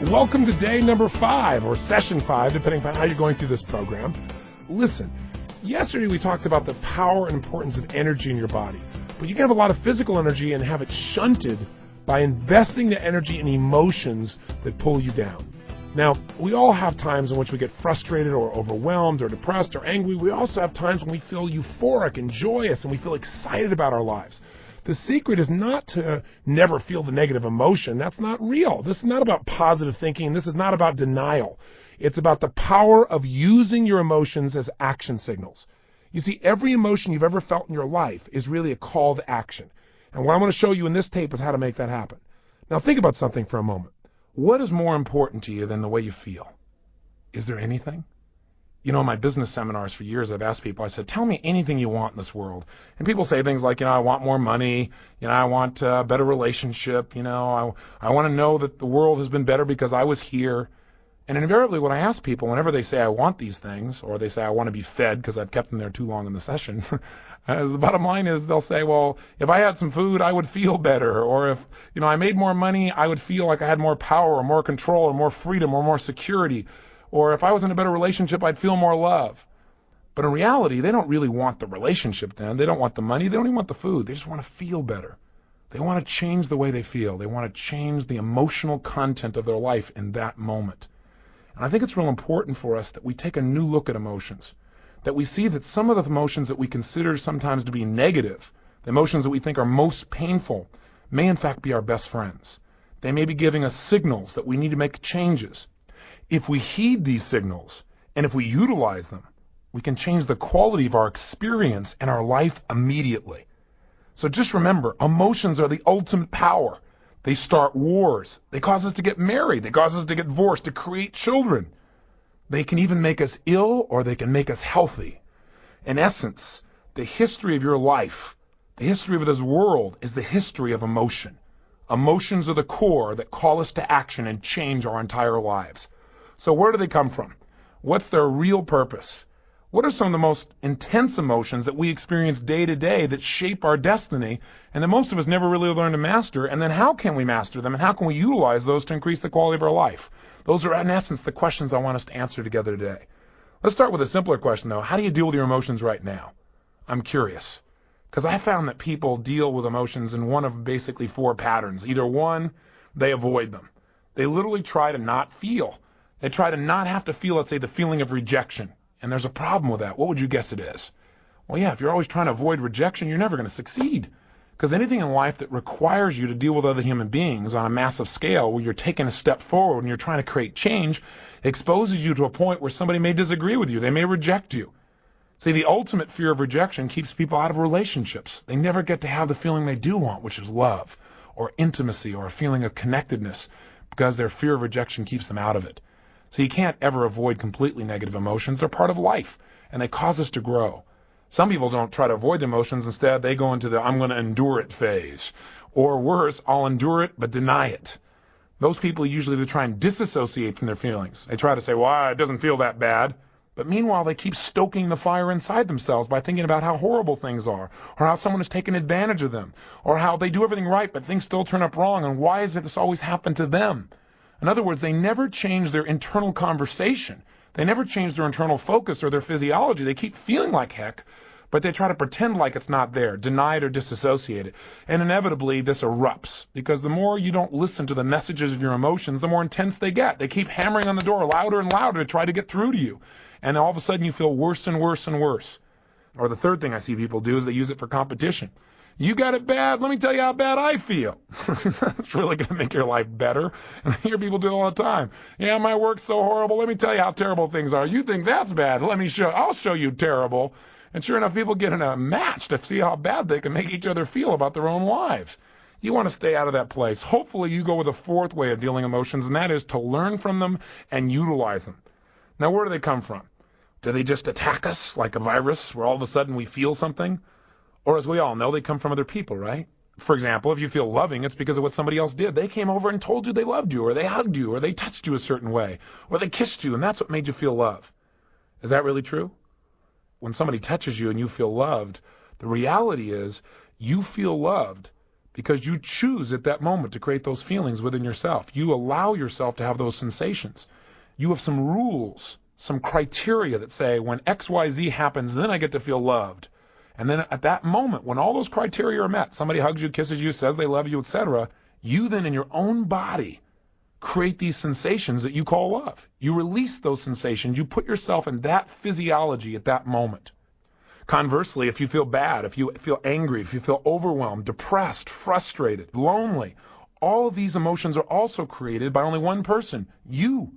Welcome to day number 5, or session 5, depending on how you're going through this program. Listen, yesterday we talked about the power and importance of energy in your body. But you can have a lot of physical energy and have it shunted by investing the energy in emotions that pull you down. Now, we all have times in which we get frustrated or overwhelmed or depressed or angry. We also have times when we feel euphoric and joyous and we feel excited about our lives. The secret is not to never feel the negative emotion. That's not real. This is not about positive thinking. This is not about denial. It's about the power of using your emotions as action signals. You see, every emotion you've ever felt in your life is really a call to action. And what I'm going to show you in this tape is how to make that happen. Now think about something for a moment. What is more important to you than the way you feel? Is there anything? You know, in my business seminars for years, I've asked people, I said, tell me anything you want in this world. And people say things like, I want more money, I want a better relationship, I want to know that the world has been better because I was here. And invariably when I ask people, whenever they say I want these things, or they say I want to be fed because I've kept them there too long in the session, the bottom line is they'll say, well, if I had some food, I would feel better. Or if, I made more money, I would feel like I had more power or more control or more freedom or more security. Or if I was in a better relationship, I'd feel more love. But in reality, they don't really want the relationship then. They don't want the money. They don't even want the food. They just want to feel better. They want to change the way they feel. They want to change the emotional content of their life in that moment. And I think it's real important for us that we take a new look at emotions, that we see that some of the emotions that we consider sometimes to be negative, the emotions that we think are most painful, may in fact be our best friends. They may be giving us signals that we need to make changes. If we heed these signals, and if we utilize them, we can change the quality of our experience and our life immediately. So just remember, emotions are the ultimate power. They start wars. They cause us to get married. They cause us to get divorced, to create children. They can even make us ill, or they can make us healthy. In essence, the history of your life, the history of this world, is the history of emotion. Emotions are the core that call us to action and change our entire lives. So where do they come from? What's their real purpose? What are some of the most intense emotions that we experience day to day that shape our destiny and that most of us never really learn to master? And then how can we master them, and how can we utilize those to increase the quality of our life? Those are, in essence, the questions I want us to answer together today. Let's start with a simpler question, though. How do you deal with your emotions right now? I'm curious, because I found that people deal with emotions in one of basically 4 patterns. Either one, they avoid them. They literally try to not feel. They try to not have to feel, let's say, the feeling of rejection. And there's a problem with that. What would you guess it is? Well, yeah, if you're always trying to avoid rejection, you're never going to succeed. Because anything in life that requires you to deal with other human beings on a massive scale, where you're taking a step forward and you're trying to create change, exposes you to a point where somebody may disagree with you. They may reject you. See, the ultimate fear of rejection keeps people out of relationships. They never get to have the feeling they do want, which is love or intimacy or a feeling of connectedness, because their fear of rejection keeps them out of it. So you can't ever avoid completely negative emotions. They're part of life, and they cause us to grow. Some people don't try to avoid the emotions. Instead, they go into the I'm going to endure it phase. Or worse, I'll endure it but deny it. Those people usually they try and disassociate from their feelings. They try to say, well, it doesn't feel that bad. But meanwhile, they keep stoking the fire inside themselves by thinking about how horrible things are, or how someone has taken advantage of them, or how they do everything right but things still turn up wrong, and why has this always happened to them? In other words, they never change their internal conversation. They never change their internal focus or their physiology. They keep feeling like heck, but they try to pretend like it's not there, deny it or disassociate it. And inevitably, this erupts, because the more you don't listen to the messages of your emotions, the more intense they get. They keep hammering on the door louder and louder to try to get through to you. And all of a sudden, you feel worse and worse and worse. Or the third thing I see people do is they use it for competition. You got it bad, let me tell you how bad I feel. It's really going to make your life better. And I hear people do it all the time. Yeah, my work's so horrible, let me tell you how terrible things are. You think that's bad, I'll show you terrible. And sure enough, people get in a match to see how bad they can make each other feel about their own lives. You want to stay out of that place. Hopefully you go with a 4th way of dealing emotions, and that is to learn from them and utilize them. Now, where do they come from? Do they just attack us like a virus where all of a sudden we feel something? Or as we all know, they come from other people, right? For example, if you feel loving, it's because of what somebody else did. They came over and told you they loved you, or they hugged you, or they touched you a certain way, or they kissed you, and that's what made you feel love. Is that really true? When somebody touches you and you feel loved, the reality is you feel loved because you choose at that moment to create those feelings within yourself. You allow yourself to have those sensations. You have some rules, some criteria that say when XYZ happens, then I get to feel loved. And then at that moment, when all those criteria are met, somebody hugs you, kisses you, says they love you, etc., you then in your own body create these sensations that you call love. You release those sensations. You put yourself in that physiology at that moment. Conversely, if you feel bad, if you feel angry, if you feel overwhelmed, depressed, frustrated, lonely, all of these emotions are also created by only one person, you,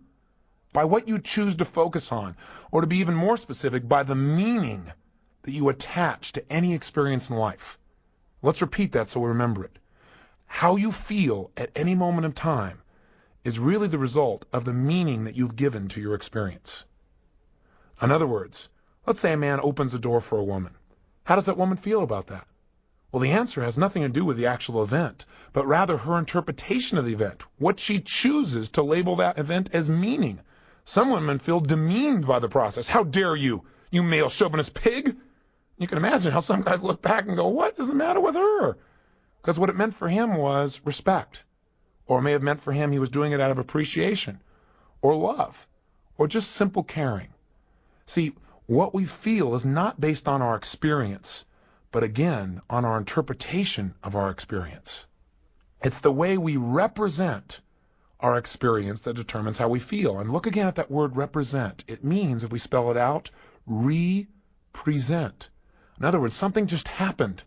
by what you choose to focus on, or to be even more specific, by the meaning that you attach to any experience in life. Let's repeat that so we remember it. How you feel at any moment of time is really the result of the meaning that you've given to your experience. In other words, let's say a man opens a door for a woman. How does that woman feel about that? Well, the answer has nothing to do with the actual event, but rather her interpretation of the event, what she chooses to label that event as meaning. Some women feel demeaned by the process. How dare you, you male chauvinist pig? You can imagine how some guys look back and go, what is the matter with her? Because what it meant for him was respect. Or it may have meant for him he was doing it out of appreciation, or love, or just simple caring. See, what we feel is not based on our experience, but again, on our interpretation of our experience. It's the way we represent our experience that determines how we feel. And look again at that word represent. It means, if we spell it out, represent. In other words, something just happened.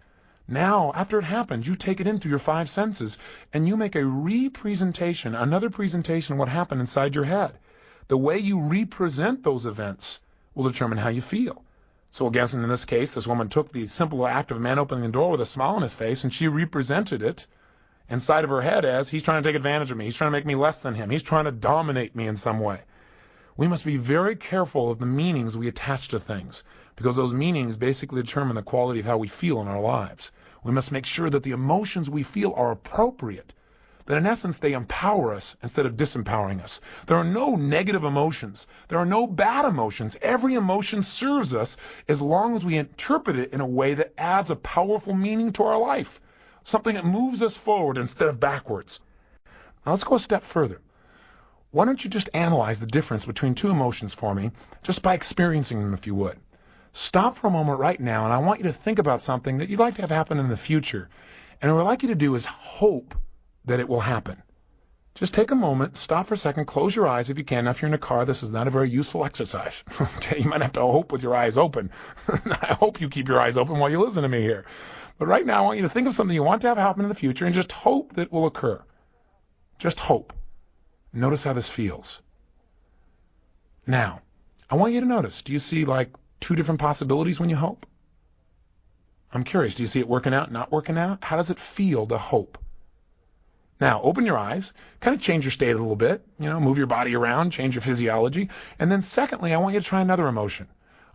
Now, after it happens, you take it in through your five senses, and you make a representation, another presentation of what happened inside your head. The way you represent those events will determine how you feel. So again, in this case, this woman took the simple act of a man opening the door with a smile on his face, and she represented it inside of her head as, he's trying to take advantage of me, he's trying to make me less than him, he's trying to dominate me in some way. We must be very careful of the meanings we attach to things, because those meanings basically determine the quality of how we feel in our lives. We must make sure that the emotions we feel are appropriate, that in essence they empower us instead of disempowering us. There are no negative emotions. There are no bad emotions. Every emotion serves us as long as we interpret it in a way that adds a powerful meaning to our life, something that moves us forward instead of backwards. Now let's go a step further. Why don't you just analyze the difference between two emotions for me, just by experiencing them if you would. Stop for a moment right now, and I want you to think about something that you'd like to have happen in the future. And what I'd like you to do is hope that it will happen. Just take a moment, stop for a second, close your eyes if you can. Now, if you're in a car, this is not a very useful exercise. Okay, you might have to hope with your eyes open. I hope you keep your eyes open while you listen to me here. But right now, I want you to think of something you want to have happen in the future and just hope that it will occur. Just hope. Notice how this feels. Now, I want you to notice, do you see like two different possibilities when you hope? I'm curious, do you see it working out, not working out? How does it feel to hope? Now, open your eyes, kind of change your state a little bit, move your body around, change your physiology. And then secondly, I want you to try another emotion.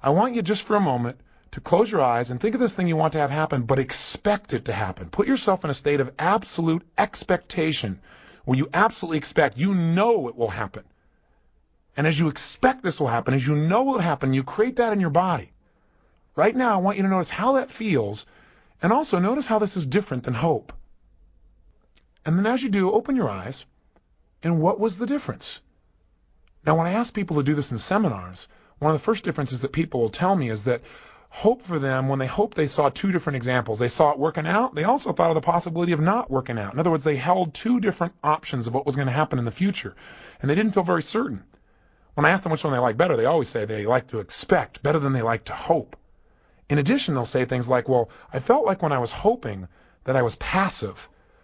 I want you just for a moment to close your eyes and think of this thing you want to have happen, but expect it to happen. Put yourself in a state of absolute expectation, where you absolutely expect, you know it will happen. And as you expect this will happen, as you know it will happen, you create that in your body. Right now, I want you to notice how that feels, and also notice how this is different than hope. And then as you do, open your eyes, and what was the difference? Now, when I ask people to do this in seminars, one of the first differences that people will tell me is that hope for them, when they hoped, they saw two different examples. They saw it working out. They also thought of the possibility of not working out. In other words, they held two different options of what was going to happen in the future, and they didn't feel very certain. When I ask them which one they like better, they always say they like to expect better than they like to hope. In addition, they'll say things like, well, I felt like when I was hoping that I was passive,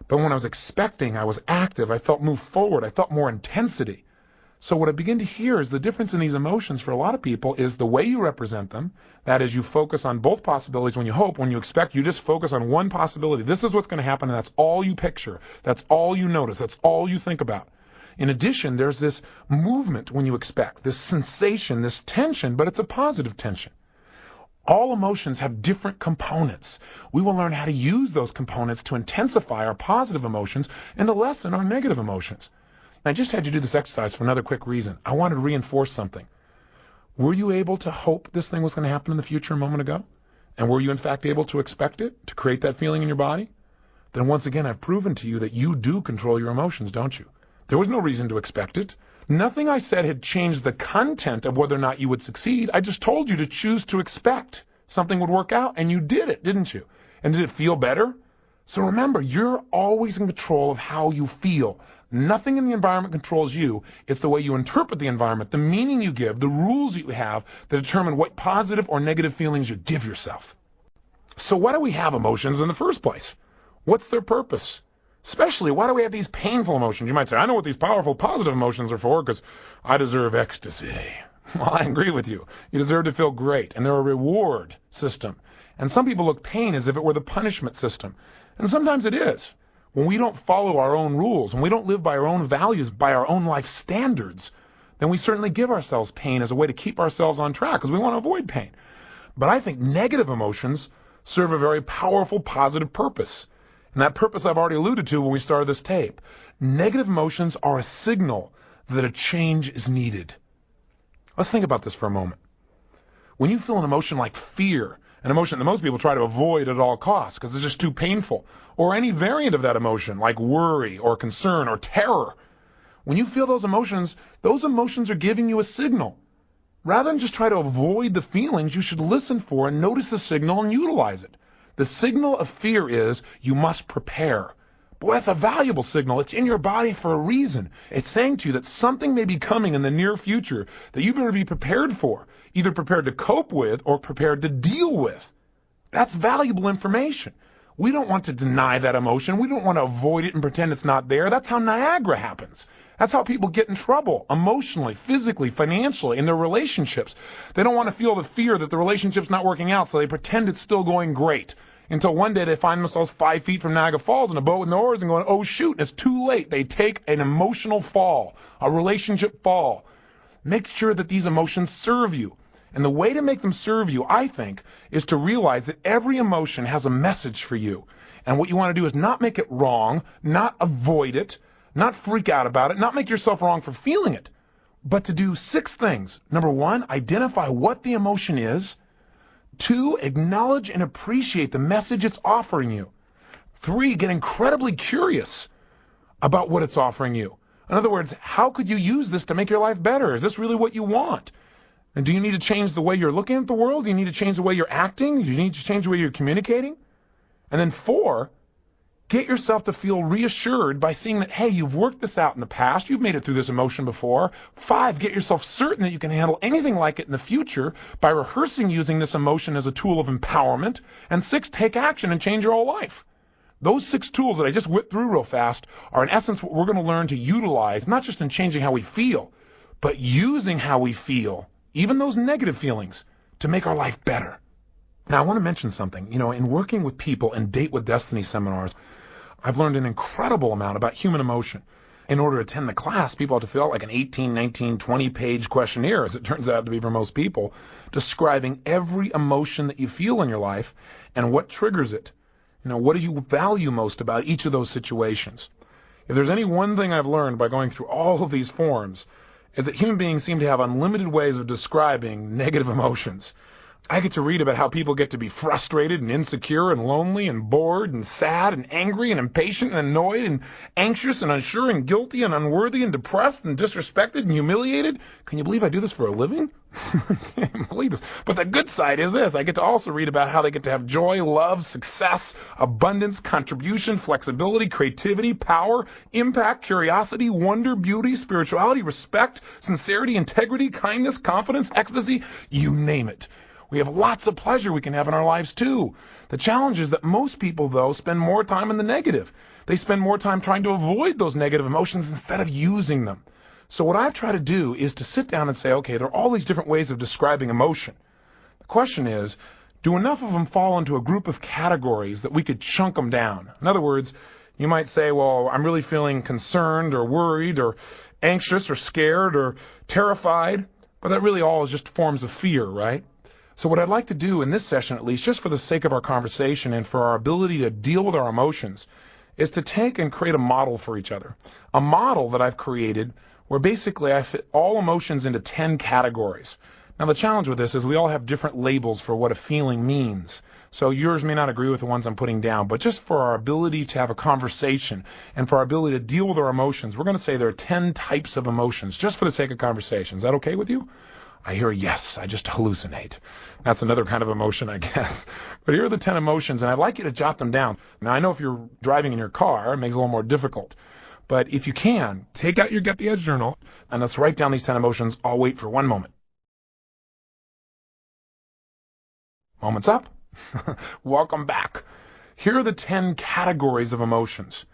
but when I was expecting, I was active. I felt move forward. I felt more intensity. So what I begin to hear is the difference in these emotions for a lot of people is the way you represent them. That is, you focus on both possibilities when you hope. When you expect, you just focus on one possibility. This is what's going to happen, and that's all you picture. That's all you notice. That's all you think about. In addition, there's this movement when you expect, this sensation, this tension, but it's a positive tension. All emotions have different components. We will learn how to use those components to intensify our positive emotions and to lessen our negative emotions. I just had you do this exercise for another quick reason. I wanted to reinforce something. Were you able to hope this thing was going to happen in the future a moment ago? And were you in fact able to expect it, to create that feeling in your body? then once again I've proven to you that you do control your emotions, don't you? There was no reason to expect it. Nothing I said had changed the content of whether or not you would succeed. I just told you to choose to expect something would work out, and you did it, didn't you? And did it feel better? So remember, you're always in control of how you feel. Nothing in the environment controls you. It's the way you interpret the environment, the meaning you give, the rules you have that determine what positive or negative feelings you give yourself. So why do we have emotions in the first place? What's their purpose? Especially, why do we have these painful emotions? You might say, I know what these powerful, positive emotions are for because I deserve ecstasy. Well, I agree with you. You deserve to feel great, and they're a reward system. And some people look at pain as if it were the punishment system. And sometimes it is. When we don't follow our own rules, when we don't live by our own values, by our own life standards, then we certainly give ourselves pain as a way to keep ourselves on track because we want to avoid pain. But I think negative emotions serve a very powerful, positive purpose. And that purpose I've already alluded to when we started this tape. Negative emotions are a signal that a change is needed. Let's think about this for a moment. When you feel an emotion like fear, an emotion that most people try to avoid at all costs because it's just too painful, or any variant of that emotion like worry or concern or terror, when you feel those emotions are giving you a signal. Rather than just try to avoid the feelings, you should listen for and notice the signal and utilize it. The signal of fear is you must prepare. Boy, that's a valuable signal. It's in your body for a reason. It's saying to you that something may be coming in the near future that you better be prepared for, either prepared to cope with or prepared to deal with. That's valuable information. We don't want to deny that emotion. We don't want to avoid it and pretend it's not there. That's how Niagara happens. That's how people get in trouble emotionally, physically, financially, in their relationships. They don't want to feel the fear that the relationship's not working out, so they pretend it's still going great. Until one day they find themselves 5 feet from Niagara Falls in a boat with no oars and going, oh shoot, it's too late. They take an emotional fall, a relationship fall. Make sure that these emotions serve you. And the way to make them serve you, I think, is to realize that every emotion has a message for you. And what you want to do is not make it wrong, not avoid it, not freak out about it, not make yourself wrong for feeling it, but to do 6 things. Number 1, identify what the emotion is. 2, acknowledge and appreciate the message it's offering you. 3, get incredibly curious about what it's offering you. In other words, how could you use this to make your life better? Is this really what you want? And do you need to change the way you're looking at the world? Do you need to change the way you're acting? Do you need to change the way you're communicating? And then 4, get yourself to feel reassured by seeing that, hey, you've worked this out in the past. You've made it through this emotion before. 5, get yourself certain that you can handle anything like it in the future by rehearsing using this emotion as a tool of empowerment. And 6, take action and change your whole life. Those 6 tools that I just whipped through real fast are in essence what we're going to learn to utilize, not just in changing how we feel, but using how we feel, even those negative feelings, to make our life better. Now, I want to mention something. You know, in working with people in Date with Destiny seminars, I've learned an incredible amount about human emotion. In order to attend the class, people have to fill out like an 18, 19, 20-page questionnaire, as it turns out to be for most people, describing every emotion that you feel in your life and what triggers it. You know, what do you value most about each of those situations? If there's any one thing I've learned by going through all of these forms, is that human beings seem to have unlimited ways of describing negative emotions. I get to read about how people get to be frustrated and insecure and lonely and bored and sad and angry and impatient and annoyed and anxious and unsure and guilty and unworthy and depressed and disrespected and humiliated. Can you believe I do this for a living? I can't believe this. But the good side is this. I get to also read about how they get to have joy, love, success, abundance, contribution, flexibility, creativity, power, impact, curiosity, wonder, beauty, spirituality, respect, sincerity, integrity, kindness, confidence, ecstasy, you name it. We have lots of pleasure we can have in our lives too. The challenge is that most people, though, spend more time in the negative. They spend more time trying to avoid those negative emotions instead of using them. So what I've tried to do is to sit down and say, okay, there are all these different ways of describing emotion. The question is, do enough of them fall into a group of categories that we could chunk them down? In other words, you might say, well, I'm really feeling concerned or worried or anxious or scared or terrified, but that really all is just forms of fear, right? So what I'd like to do in this session, at least, just for the sake of our conversation and for our ability to deal with our emotions, is to take and create a model for each other. A model that I've created where basically I fit all emotions into 10 categories. Now, the challenge with this is we all have different labels for what a feeling means. So yours may not agree with the ones I'm putting down, but just for our ability to have a conversation and for our ability to deal with our emotions, we're going to say there are 10 types of emotions, just for the sake of conversation. Is that okay with you? I hear yes, I just hallucinate. That's another kind of emotion, I guess. But here are the 10 emotions, and I'd like you to jot them down. Now, I know if you're driving in your car, it makes it a little more difficult. But if you can, take out your Get the Edge journal, and let's write down these 10 emotions. I'll wait for one moment. Moment's up. Welcome back. Here are the 10 categories of emotions.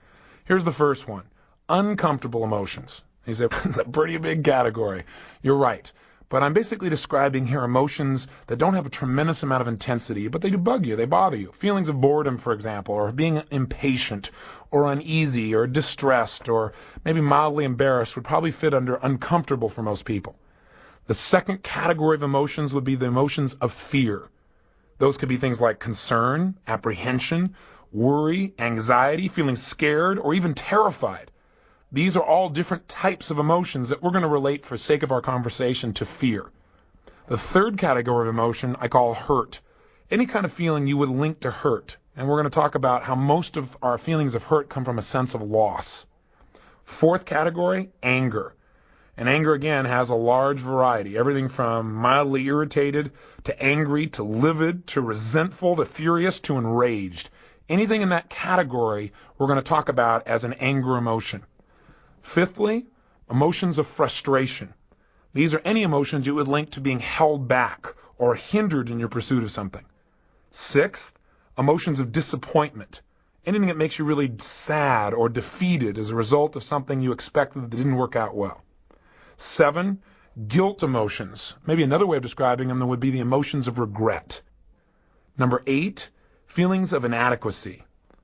Here's the first one, uncomfortable emotions. You say, it's a pretty big category. You're right. But I'm basically describing here emotions that don't have a tremendous amount of intensity, but they do bug you, they bother you. Feelings of boredom, for example, or being impatient, or uneasy, or distressed, or maybe mildly embarrassed would probably fit under uncomfortable for most people. The second category of emotions would be the emotions of fear. Those could be things like concern, apprehension, worry, anxiety, feeling scared, or even terrified. These are all different types of emotions that we're going to relate, for sake of our conversation, to fear. The third category of emotion I call hurt. Any kind of feeling you would link to hurt. And we're going to talk about how most of our feelings of hurt come from a sense of loss. Fourth category, anger. And anger, again, has a large variety. Everything from mildly irritated to angry to livid to resentful to furious to enraged. Anything in that category we're going to talk about as an anger emotion. Fifthly, emotions of frustration. These are any emotions you would link to being held back or hindered in your pursuit of something. Sixth, emotions of disappointment. Anything that makes you really sad or defeated as a result of something you expected that didn't work out well. 7, guilt emotions. Maybe another way of describing them would be the emotions of regret. Number 8, feelings of inadequacy.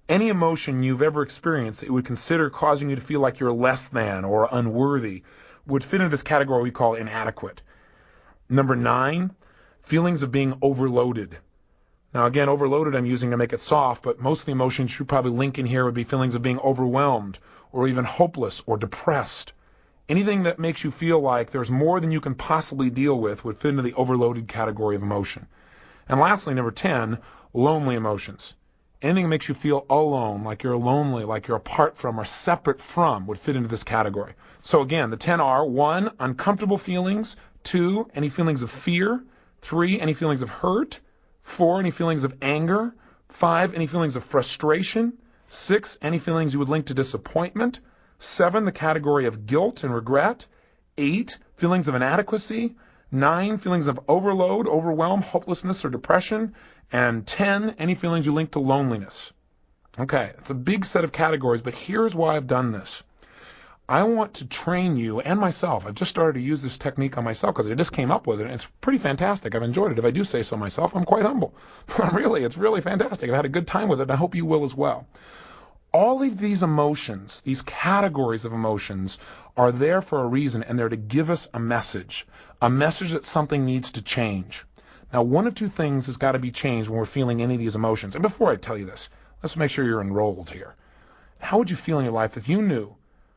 Any emotion you've ever experienced that you would consider causing you to feel like you're less than or unworthy would fit into this category we call inadequate. Number 9, feelings of being overloaded. Now again, overloaded I'm using to make it soft, but most of the emotions you probably link in here would be feelings of being overwhelmed or even hopeless or depressed. Anything that makes you feel like there's more than you can possibly deal with would fit into the overloaded category of emotion. And lastly, number 10, lonely emotions. Anything that makes you feel alone, like you're lonely, like you're apart from or separate from, would fit into this category. So again, the 10 are 1, uncomfortable feelings, 2, any feelings of fear, 3, any feelings of hurt, 4, any feelings of anger, 5, any feelings of frustration, 6, any feelings you would link to disappointment, 7, the category of guilt and regret, 8, feelings of inadequacy, 9, feelings of overload, overwhelm, hopelessness, or depression, and 10, any feelings you link to loneliness. Okay, it's a big set of categories, but here's why I've done this. I want to train you and myself. I've just started to use this technique on myself because I just came up with it, and it's pretty fantastic. I've enjoyed it. If I do say so myself, I'm quite humble. Really, it's really fantastic. I've had a good time with it, and I hope you will as well. All of these emotions, these categories of emotions, are there for a reason, and they're to give us a message that something needs to change. Now, one of two things has got to be changed when we're feeling any of these emotions. And before I tell you this, let's make sure you're enrolled here. How would you feel in your life if you knew,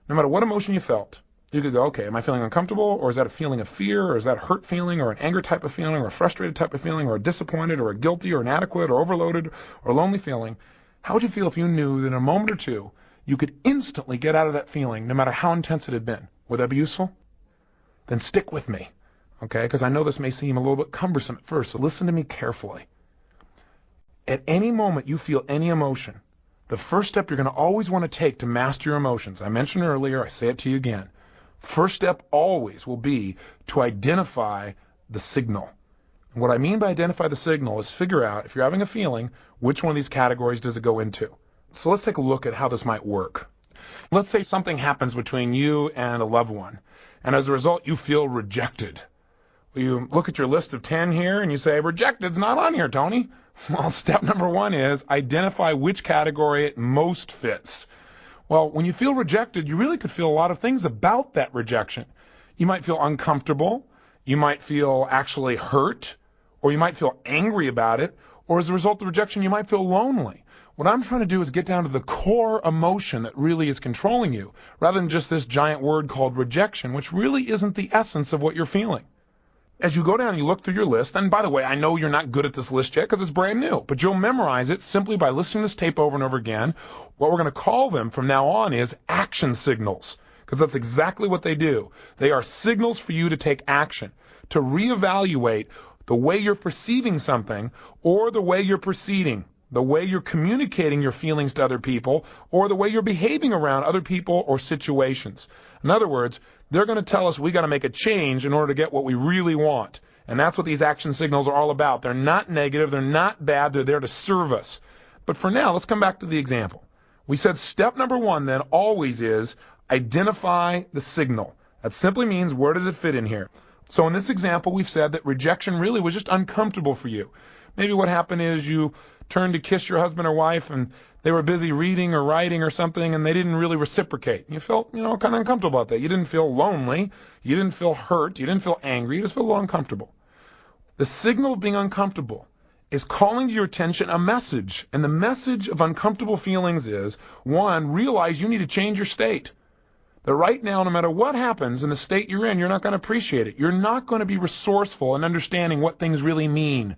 no matter what emotion you felt, you could go, okay, am I feeling uncomfortable, or is that a feeling of fear, or is that a hurt feeling, or an anger type of feeling, or a frustrated type of feeling, or a disappointed, or a guilty, or inadequate, or overloaded, or lonely feeling? How would you feel if you knew that in a moment or two, you could instantly get out of that feeling, no matter how intense it had been? Would that be useful? Then stick with me, okay? Because I know this may seem a little bit cumbersome at first, so listen to me carefully. At any moment you feel any emotion, the first step you're going to always want to take to master your emotions, I mentioned earlier, I say it to you again, first step always will be to identify the signal. What I mean by identify the signal is figure out, if you're having a feeling, which one of these categories does it go into. So let's take a look at how this might work. Let's say something happens between you and a loved one, and as a result you feel rejected. You look at your list of 10 here and you say, rejected's not on here, Tony. Well, step number 1 is identify which category it most fits. Well, when you feel rejected, you really could feel a lot of things about that rejection. You might feel uncomfortable, you might feel actually hurt, or you might feel angry about it, or as a result of the rejection, you might feel lonely. What I'm trying to do is get down to the core emotion that really is controlling you, rather than just this giant word called rejection, which really isn't the essence of what you're feeling. As you go down, you look through your list, and by the way, I know you're not good at this list yet because it's brand new, but you'll memorize it simply by listening to this tape over and over again. What we're going to call them from now on is action signals, because that's exactly what they do. They are signals for you to take action, to reevaluate the way you're perceiving something or the way you're proceeding, the way you're communicating your feelings to other people, or the way you're behaving around other people or situations. In other words, they're going to tell us we got to make a change in order to get what we really want. And that's what these action signals are all about. They're not negative. They're not bad. They're there to serve us. But for now, let's come back to the example. We said step number one then always is identify the signal. That simply means where does it fit in here? So in this example, we've said that rejection really was just uncomfortable for you. Maybe what happened is you turned to kiss your husband or wife and they were busy reading or writing or something and they didn't really reciprocate. You felt, kind of uncomfortable about that. You didn't feel lonely. You didn't feel hurt. You didn't feel angry. You just felt a little uncomfortable. The signal of being uncomfortable is calling to your attention a message. And the message of uncomfortable feelings is, one, realize you need to change your state. That right now, no matter what happens in the state you're in, you're not going to appreciate it. You're not going to be resourceful in understanding what things really mean.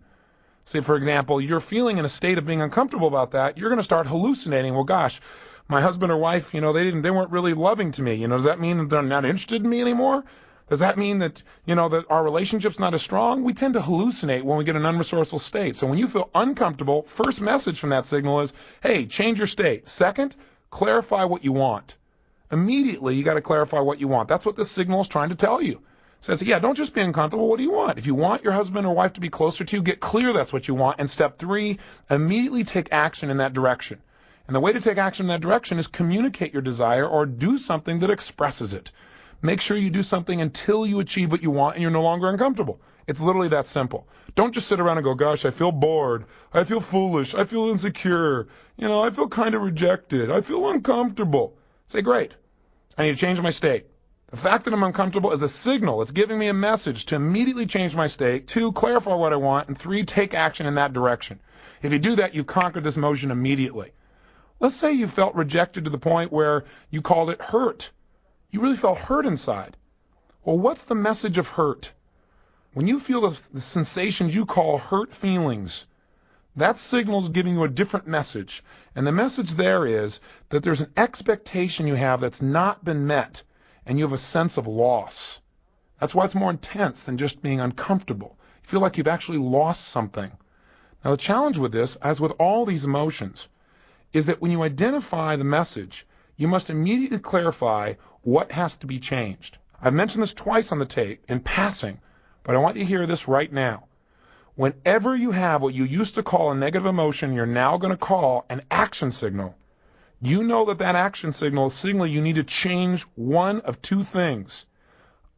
Say, for example, you're feeling in a state of being uncomfortable about that, you're going to start hallucinating. Well, gosh, my husband or wife, they weren't really loving to me. Does that mean that they're not interested in me anymore? Does that mean that, that our relationship's not as strong? We tend to hallucinate when we get in an unresourceful state. So when you feel uncomfortable, first message from that signal is, hey, change your state. Second, clarify what you want. Immediately, you got to clarify what you want. That's what this signal is trying to tell you. It says, yeah, don't just be uncomfortable. What do you want? If you want your husband or wife to be closer to you, get clear that's what you want. And step three, immediately take action in that direction. And the way to take action in that direction is communicate your desire or do something that expresses it. Make sure you do something until you achieve what you want and you're no longer uncomfortable. It's literally that simple. Don't just sit around and go, gosh, I feel bored. I feel foolish. I feel insecure. I feel kind of rejected. I feel uncomfortable. Say, great. I need to change my state. The fact that I'm uncomfortable is a signal. It's giving me a message to immediately change my state. 2, clarify what I want. And 3, take action in that direction. If you do that, you've conquered this emotion immediately. Let's say you felt rejected to the point where you called it hurt. You really felt hurt inside. Well, what's the message of hurt? When you feel the sensations you call hurt feelings, that signal is giving you a different message. And the message there is that there's an expectation you have that's not been met, and you have a sense of loss. That's why it's more intense than just being uncomfortable. You feel like you've actually lost something. Now, the challenge with this, as with all these emotions, is that when you identify the message, you must immediately clarify what has to be changed. I've mentioned this twice on the tape in passing, but I want you to hear this right now. Whenever you have what you used to call a negative emotion, you're now going to call an action signal. You know that action signal is signaling you need to change one of two things.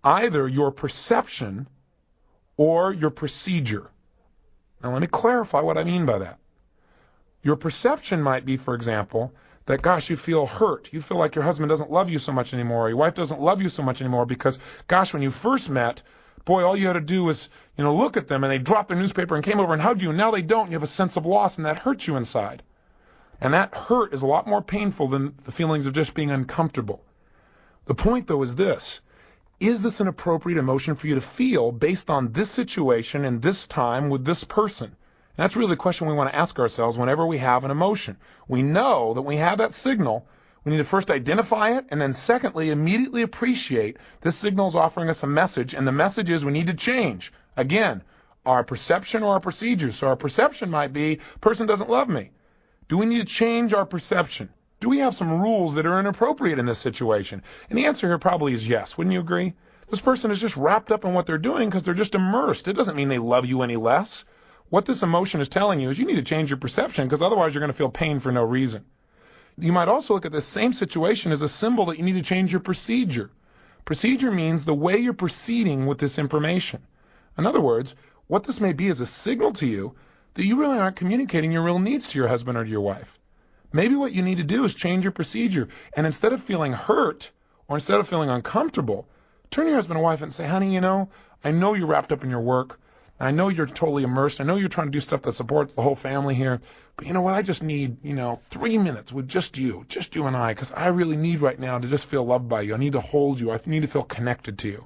Either your perception or your procedure. Now let me clarify what I mean by that. Your perception might be, for example, that, gosh, you feel hurt. You feel like your husband doesn't love you so much anymore, or your wife doesn't love you so much anymore because, gosh, when you first met, boy, all you had to do was, look at them and they dropped their newspaper and came over and hugged you, and now they don't. You have a sense of loss, and that hurts you inside. And that hurt is a lot more painful than the feelings of just being uncomfortable. The point, though, is this. Is this an appropriate emotion for you to feel based on this situation and this time with this person? And that's really the question we want to ask ourselves whenever we have an emotion. We know that when we have that signal, we need to first identify it, and then secondly, immediately appreciate this signal is offering us a message, and the message is we need to change. Again, our perception or our procedure. So our perception might be, person doesn't love me. Do we need to change our perception? Do we have some rules that are inappropriate in this situation? And the answer here probably is yes. Wouldn't you agree? This person is just wrapped up in what they're doing because they're just immersed. It doesn't mean they love you any less. What this emotion is telling you is you need to change your perception because otherwise you're going to feel pain for no reason. You might also look at this same situation as a symbol that you need to change your procedure. Procedure means the way you're proceeding with this information. In other words, what this may be is a signal to you that you really aren't communicating your real needs to your husband or to your wife. Maybe what you need to do is change your procedure, and instead of feeling hurt or instead of feeling uncomfortable, turn to your husband or wife and say, honey, I know you're wrapped up in your work. I know you're totally immersed. I know you're trying to do stuff that supports the whole family here. But you know what? I just need, 3 minutes with just you and I, because I really need right now to just feel loved by you. I need to hold you. I need to feel connected to you.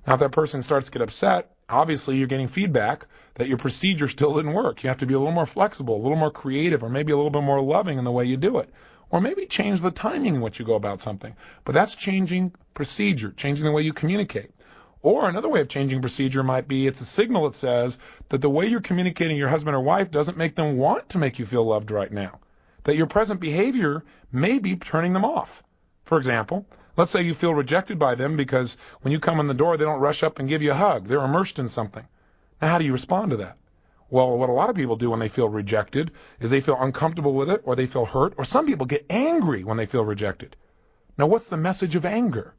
Now, if that person starts to get upset, Obviously, you're getting feedback that your procedure still didn't work. You have to be a little more flexible, a little more creative, or maybe a little bit more loving in the way you do it. Or maybe change the timing in which you go about something. But that's changing procedure, changing the way you communicate. Or another way of changing procedure might be it's a signal that says that the way you're communicating to your husband or wife doesn't make them want to make you feel loved right now. That your present behavior may be turning them off. For example, let's say you feel rejected by them because when you come in the door, they don't rush up and give you a hug. They're immersed in something. Now, how do you respond to that? Well, what a lot of people do when they feel rejected is they feel uncomfortable with it, or they feel hurt, or some people get angry when they feel rejected. Now, what's the message of anger?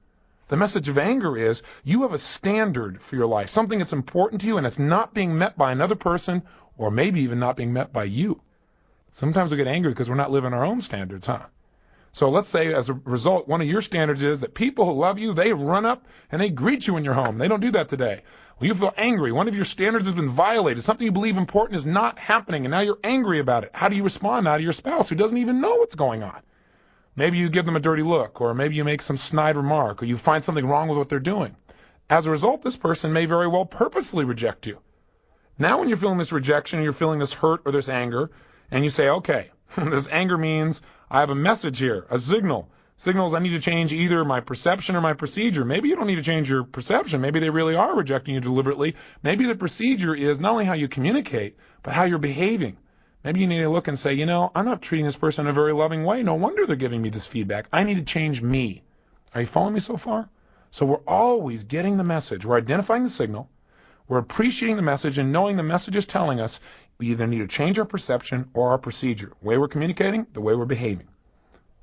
The message of anger is you have a standard for your life, something that's important to you, and it's not being met by another person, or maybe even not being met by you. Sometimes we get angry because we're not living our own standards, huh? So let's say as a result, one of your standards is that people who love you, they run up and they greet you in your home. They don't do that today. Well, you feel angry. One of your standards has been violated. Something you believe important is not happening, and now you're angry about it. How do you respond now to your spouse who doesn't even know what's going on? Maybe you give them a dirty look, or maybe you make some snide remark, or you find something wrong with what they're doing. As a result, this person may very well purposely reject you. Now when you're feeling this rejection, you're feeling this hurt or this anger, and you say, okay, this anger means I have a message here, a signal. Signals I need to change either my perception or my procedure. Maybe you don't need to change your perception. Maybe they really are rejecting you deliberately. Maybe the procedure is not only how you communicate, but how you're behaving. Maybe you need to look and say, you know, I'm not treating this person in a very loving way. No wonder they're giving me this feedback. I need to change me. Are you following me so far? So we're always getting the message. We're identifying the signal. We're appreciating the message and knowing the message is telling us we either need to change our perception or our procedure. The way we're communicating, the way we're behaving.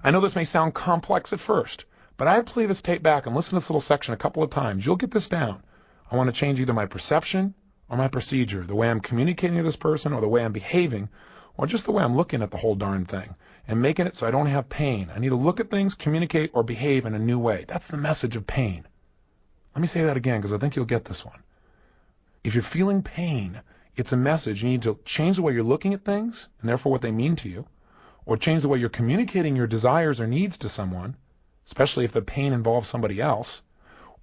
I know this may sound complex at first, but I play this tape back and listen to this little section a couple of times. You'll get this down. I want to change either my perception or my procedure, the way I'm communicating to this person or the way I'm behaving, or just the way I'm looking at the whole darn thing and making it so I don't have pain. I need to look at things, communicate, or behave in a new way. That's the message of pain. Let me say that again because I think you'll get this one. If you're feeling pain, it's a message. You need to change the way you're looking at things and therefore what they mean to you, or change the way you're communicating your desires or needs to someone, especially if the pain involves somebody else,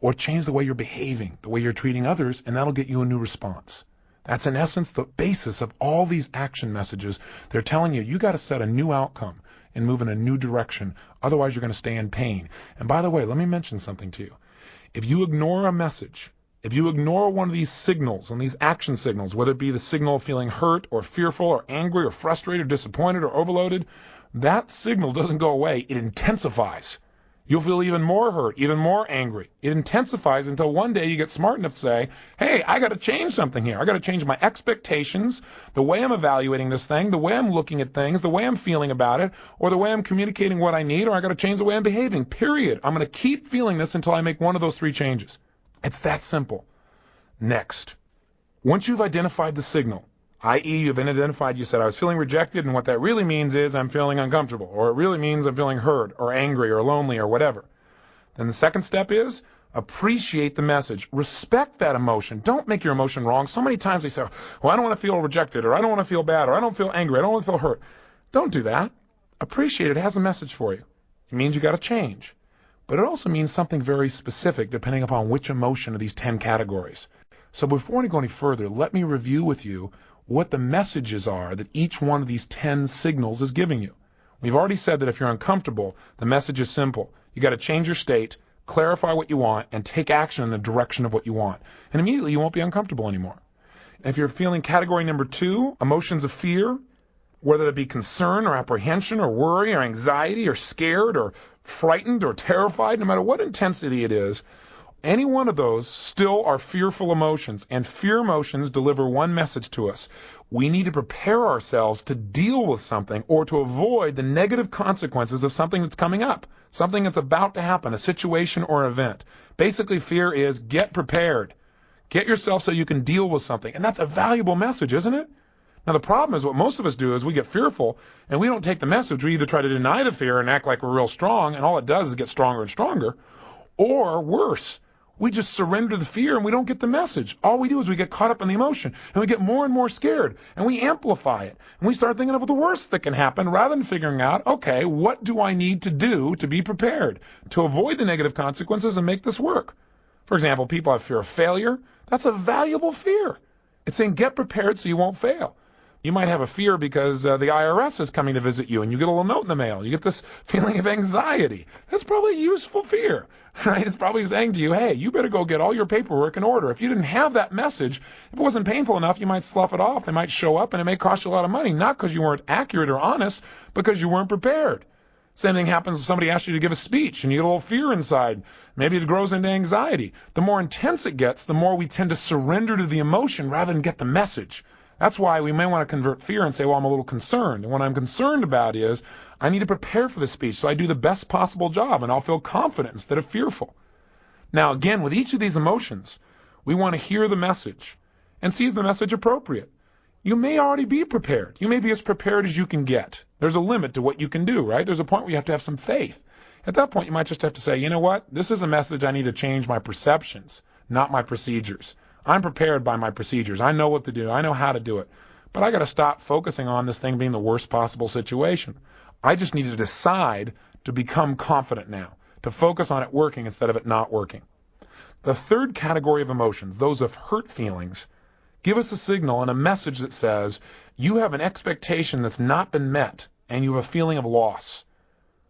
or change the way you're behaving, the way you're treating others, and that'll get you a new response. That's in essence the basis of all these action messages. They're telling you, you got to set a new outcome and move in a new direction. Otherwise, you're going to stay in pain. And by the way, let me mention something to you. If you ignore a message, if you ignore one of these signals and these action signals, whether it be the signal of feeling hurt or fearful or angry or frustrated or disappointed or overloaded, that signal doesn't go away. It intensifies. You'll feel even more hurt, even more angry. It intensifies until one day you get smart enough to say, hey, I got to change something here. I got to change my expectations, the way I'm evaluating this thing, the way I'm looking at things, the way I'm feeling about it, or the way I'm communicating what I need, or I got to change the way I'm behaving, period. I'm going to keep feeling this until I make one of those three changes. It's that simple. Next, once you've identified the signal, i.e. you've identified, you said, I was feeling rejected, and what that really means is I'm feeling uncomfortable, or it really means I'm feeling hurt, or angry, or lonely, or whatever. Then the second step is appreciate the message. Respect that emotion. Don't make your emotion wrong. So many times we say, well, I don't want to feel rejected, or I don't want to feel bad, or I don't feel angry, I don't want to feel hurt. Don't do that. Appreciate it. It has a message for you. It means you got to change. But it also means something very specific depending upon which emotion of these 10 categories. So before I go any further, let me review with you what the messages are that each one of these 10 signals is giving you. We've already said that if you're uncomfortable, the message is simple. You got to change your state, clarify what you want, and take action in the direction of what you want. And immediately you won't be uncomfortable anymore. If you're feeling category number 2, emotions of fear, whether it be concern or apprehension or worry or anxiety or scared or frightened or terrified, no matter what intensity it is, any one of those still are fearful emotions, and fear emotions deliver one message to us. We need to prepare ourselves to deal with something or to avoid the negative consequences of something that's coming up, something that's about to happen, a situation or event. Basically, fear is get prepared. Get yourself so you can deal with something, and that's a valuable message, isn't it? Now, the problem is what most of us do is we get fearful, and we don't take the message. We either try to deny the fear and act like we're real strong, and all it does is get stronger and stronger, or worse, we just surrender to the fear and we don't get the message. All we do is we get caught up in the emotion and we get more and more scared and we amplify it. And we start thinking of the worst that can happen rather than figuring out, okay, what do I need to do to be prepared, to avoid the negative consequences and make this work? For example, people have fear of failure. That's a valuable fear. It's saying get prepared so you won't fail. You might have a fear because the IRS is coming to visit you and you get a little note in the mail. You get this feeling of anxiety. That's probably a useful fear, right? It's probably saying to you, hey, you better go get all your paperwork in order. If you didn't have that message, if it wasn't painful enough, you might slough it off. They might show up and it may cost you a lot of money, not because you weren't accurate or honest, because you weren't prepared. Same thing happens if somebody asks you to give a speech and you get a little fear inside. Maybe it grows into anxiety. The more intense it gets, the more we tend to surrender to the emotion rather than get the message. That's why we may want to convert fear and say, well, I'm a little concerned. And what I'm concerned about is I need to prepare for the speech so I do the best possible job and I'll feel confident instead of fearful. Now, again, with each of these emotions, we want to hear the message and see is the message appropriate. You may already be prepared. You may be as prepared as you can get. There's a limit to what you can do, right? There's a point where you have to have some faith. At that point, you might just have to say, you know what? This is a message I need to change my perceptions, not my procedures. I'm prepared by my procedures. I know what to do. I know how to do it. But I got to stop focusing on this thing being the worst possible situation. I just need to decide to become confident now, to focus on it working instead of it not working. The third category of emotions, those of hurt feelings, give us a signal and a message that says you have an expectation that's not been met and you have a feeling of loss.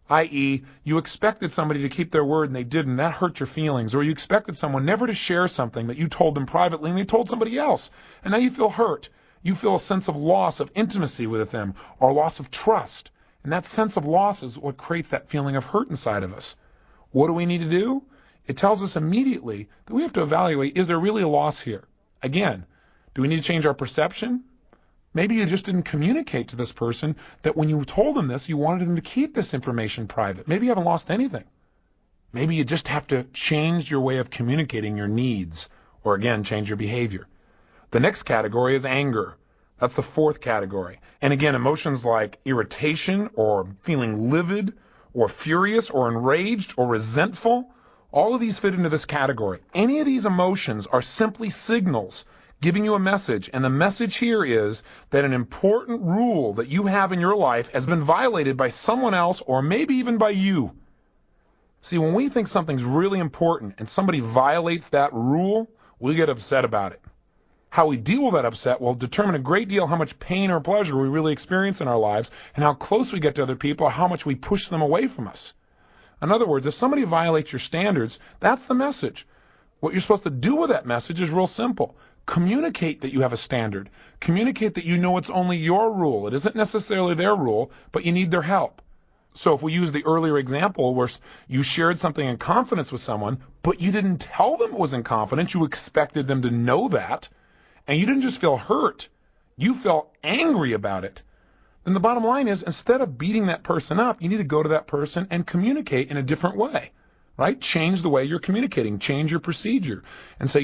I.e., you expected somebody to keep their word and they didn't. That hurt your feelings. Or you expected someone never to share something that you told them privately and they told somebody else. And now you feel hurt. You feel a sense of loss of intimacy with them or loss of trust. And that sense of loss is what creates that feeling of hurt inside of us. What do we need to do? It tells us immediately that we have to evaluate, is there really a loss here? Again, do we need to change our perception? Maybe you just didn't communicate to this person that when you told them this, you wanted them to keep this information private. Maybe you haven't lost anything. Maybe you just have to change your way of communicating your needs, or again, change your behavior. The next category is anger. That's the fourth category. And again, emotions like irritation or feeling livid or furious or enraged or resentful, all of these fit into this category. Any of these emotions are simply signals giving you a message, and the message here is that an important rule that you have in your life has been violated by someone else or maybe even by you. See, when we think something's really important and somebody violates that rule, we get upset about it. How we deal with that upset will determine a great deal how much pain or pleasure we really experience in our lives and how close we get to other people or how much we push them away from us. In other words, if somebody violates your standards, that's the message. What you're supposed to do with that message is real simple. Communicate that you have a standard. Communicate that you know it's only your rule. It isn't necessarily their rule, but you need their help. So if we use the earlier example where you shared something in confidence with someone, but you didn't tell them it was in confidence, you expected them to know that, and you didn't just feel hurt, you felt angry about it, then the bottom line is instead of beating that person up, you need to go to that person and communicate in a different way. Right? Change the way you're communicating. Change your procedure. And say,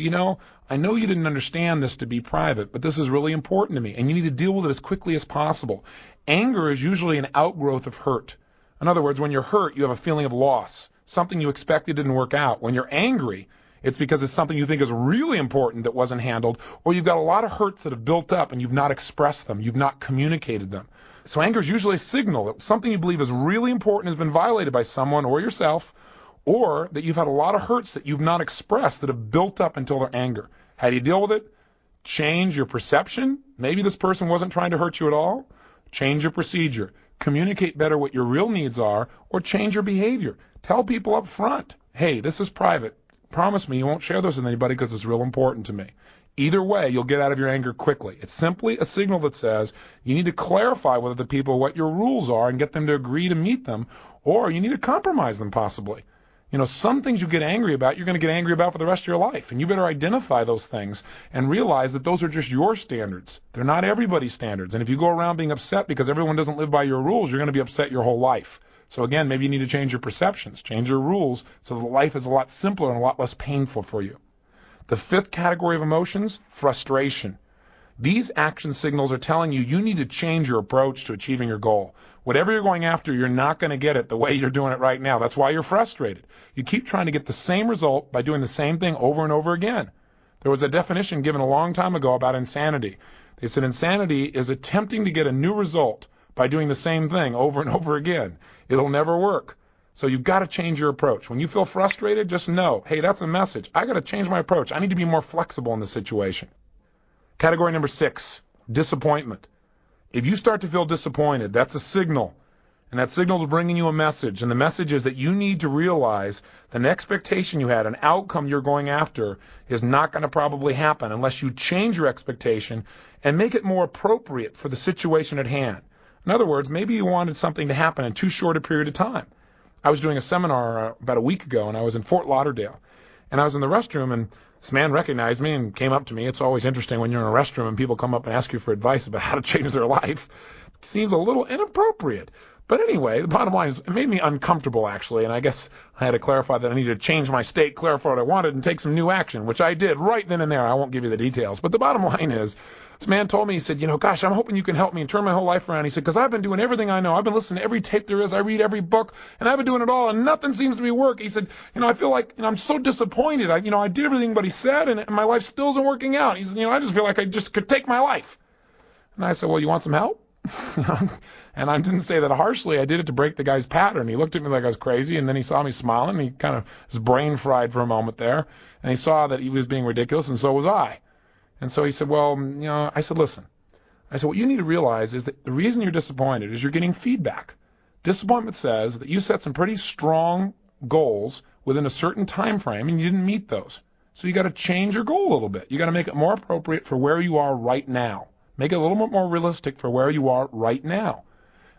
I know you didn't understand this to be private, but this is really important to me, and you need to deal with it as quickly as possible. Anger is usually an outgrowth of hurt. In other words, when you're hurt, you have a feeling of loss. Something you expected didn't work out. When you're angry, it's because it's something you think is really important that wasn't handled, or you've got a lot of hurts that have built up and you've not expressed them. You've not communicated them. So anger is usually a signal that something you believe is really important has been violated by someone or yourself, or that you've had a lot of hurts that you've not expressed that have built up until their anger. How do you deal with it? Change your perception. Maybe this person wasn't trying to hurt you at all. Change your procedure. Communicate better what your real needs are, or change your behavior. Tell people up front, hey, this is private. Promise me you won't share this with anybody because it's real important to me. Either way, you'll get out of your anger quickly. It's simply a signal that says you need to clarify with the people what your rules are and get them to agree to meet them, or you need to compromise them possibly. Some things you get angry about, you're going to get angry about for the rest of your life. And you better identify those things and realize that those are just your standards. They're not everybody's standards. And if you go around being upset because everyone doesn't live by your rules, you're going to be upset your whole life. So again, maybe you need to change your perceptions, change your rules so that life is a lot simpler and a lot less painful for you. The fifth category of emotions, frustration. These action signals are telling you you need to change your approach to achieving your goal. Whatever you're going after, you're not going to get it the way you're doing it right now. That's why you're frustrated. You keep trying to get the same result by doing the same thing over and over again. There was a definition given a long time ago about insanity. They said insanity is attempting to get a new result by doing the same thing over and over again. It'll never work. So you've got to change your approach. When you feel frustrated, just know, hey, that's a message. I got to change my approach. I need to be more flexible in the situation. Category number 6, disappointment. If you start to feel disappointed, that's a signal. And that signal is bringing you a message. And the message is that you need to realize that an expectation you had, an outcome you're going after, is not going to probably happen unless you change your expectation and make it more appropriate for the situation at hand. In other words, maybe you wanted something to happen in too short a period of time. I was doing a seminar about a week ago, and I was in Fort Lauderdale. And I was in the restroom, and this man recognized me and came up to me. It's always interesting when you're in a restroom and people come up and ask you for advice about how to change their life. It seems a little inappropriate. But anyway, the bottom line is it made me uncomfortable, actually, and I guess I had to clarify that I needed to change my state, clarify what I wanted, and take some new action, which I did right then and there. I won't give you the details. But the bottom line is, this man told me, he said, gosh, I'm hoping you can help me and turn my whole life around. He said, because I've been doing everything I know. I've been listening to every tape there is. I read every book, and I've been doing it all, and nothing seems to be working. He said, I feel like I'm so disappointed. I did everything but he said, and my life still isn't working out. He said, I just feel like I just could take my life. And I said, well, you want some help? And I didn't say that harshly. I did it to break the guy's pattern. He looked at me like I was crazy, and then he saw me smiling, and he kind of, his brain fried for a moment there, and he saw that he was being ridiculous, and so was I. And so he said, well, I said, listen. I said, what you need to realize is that the reason you're disappointed is you're getting feedback. Disappointment says that you set some pretty strong goals within a certain time frame, and you didn't meet those. So you got to change your goal a little bit. You got to make it more appropriate for where you are right now. Make it a little bit more realistic for where you are right now.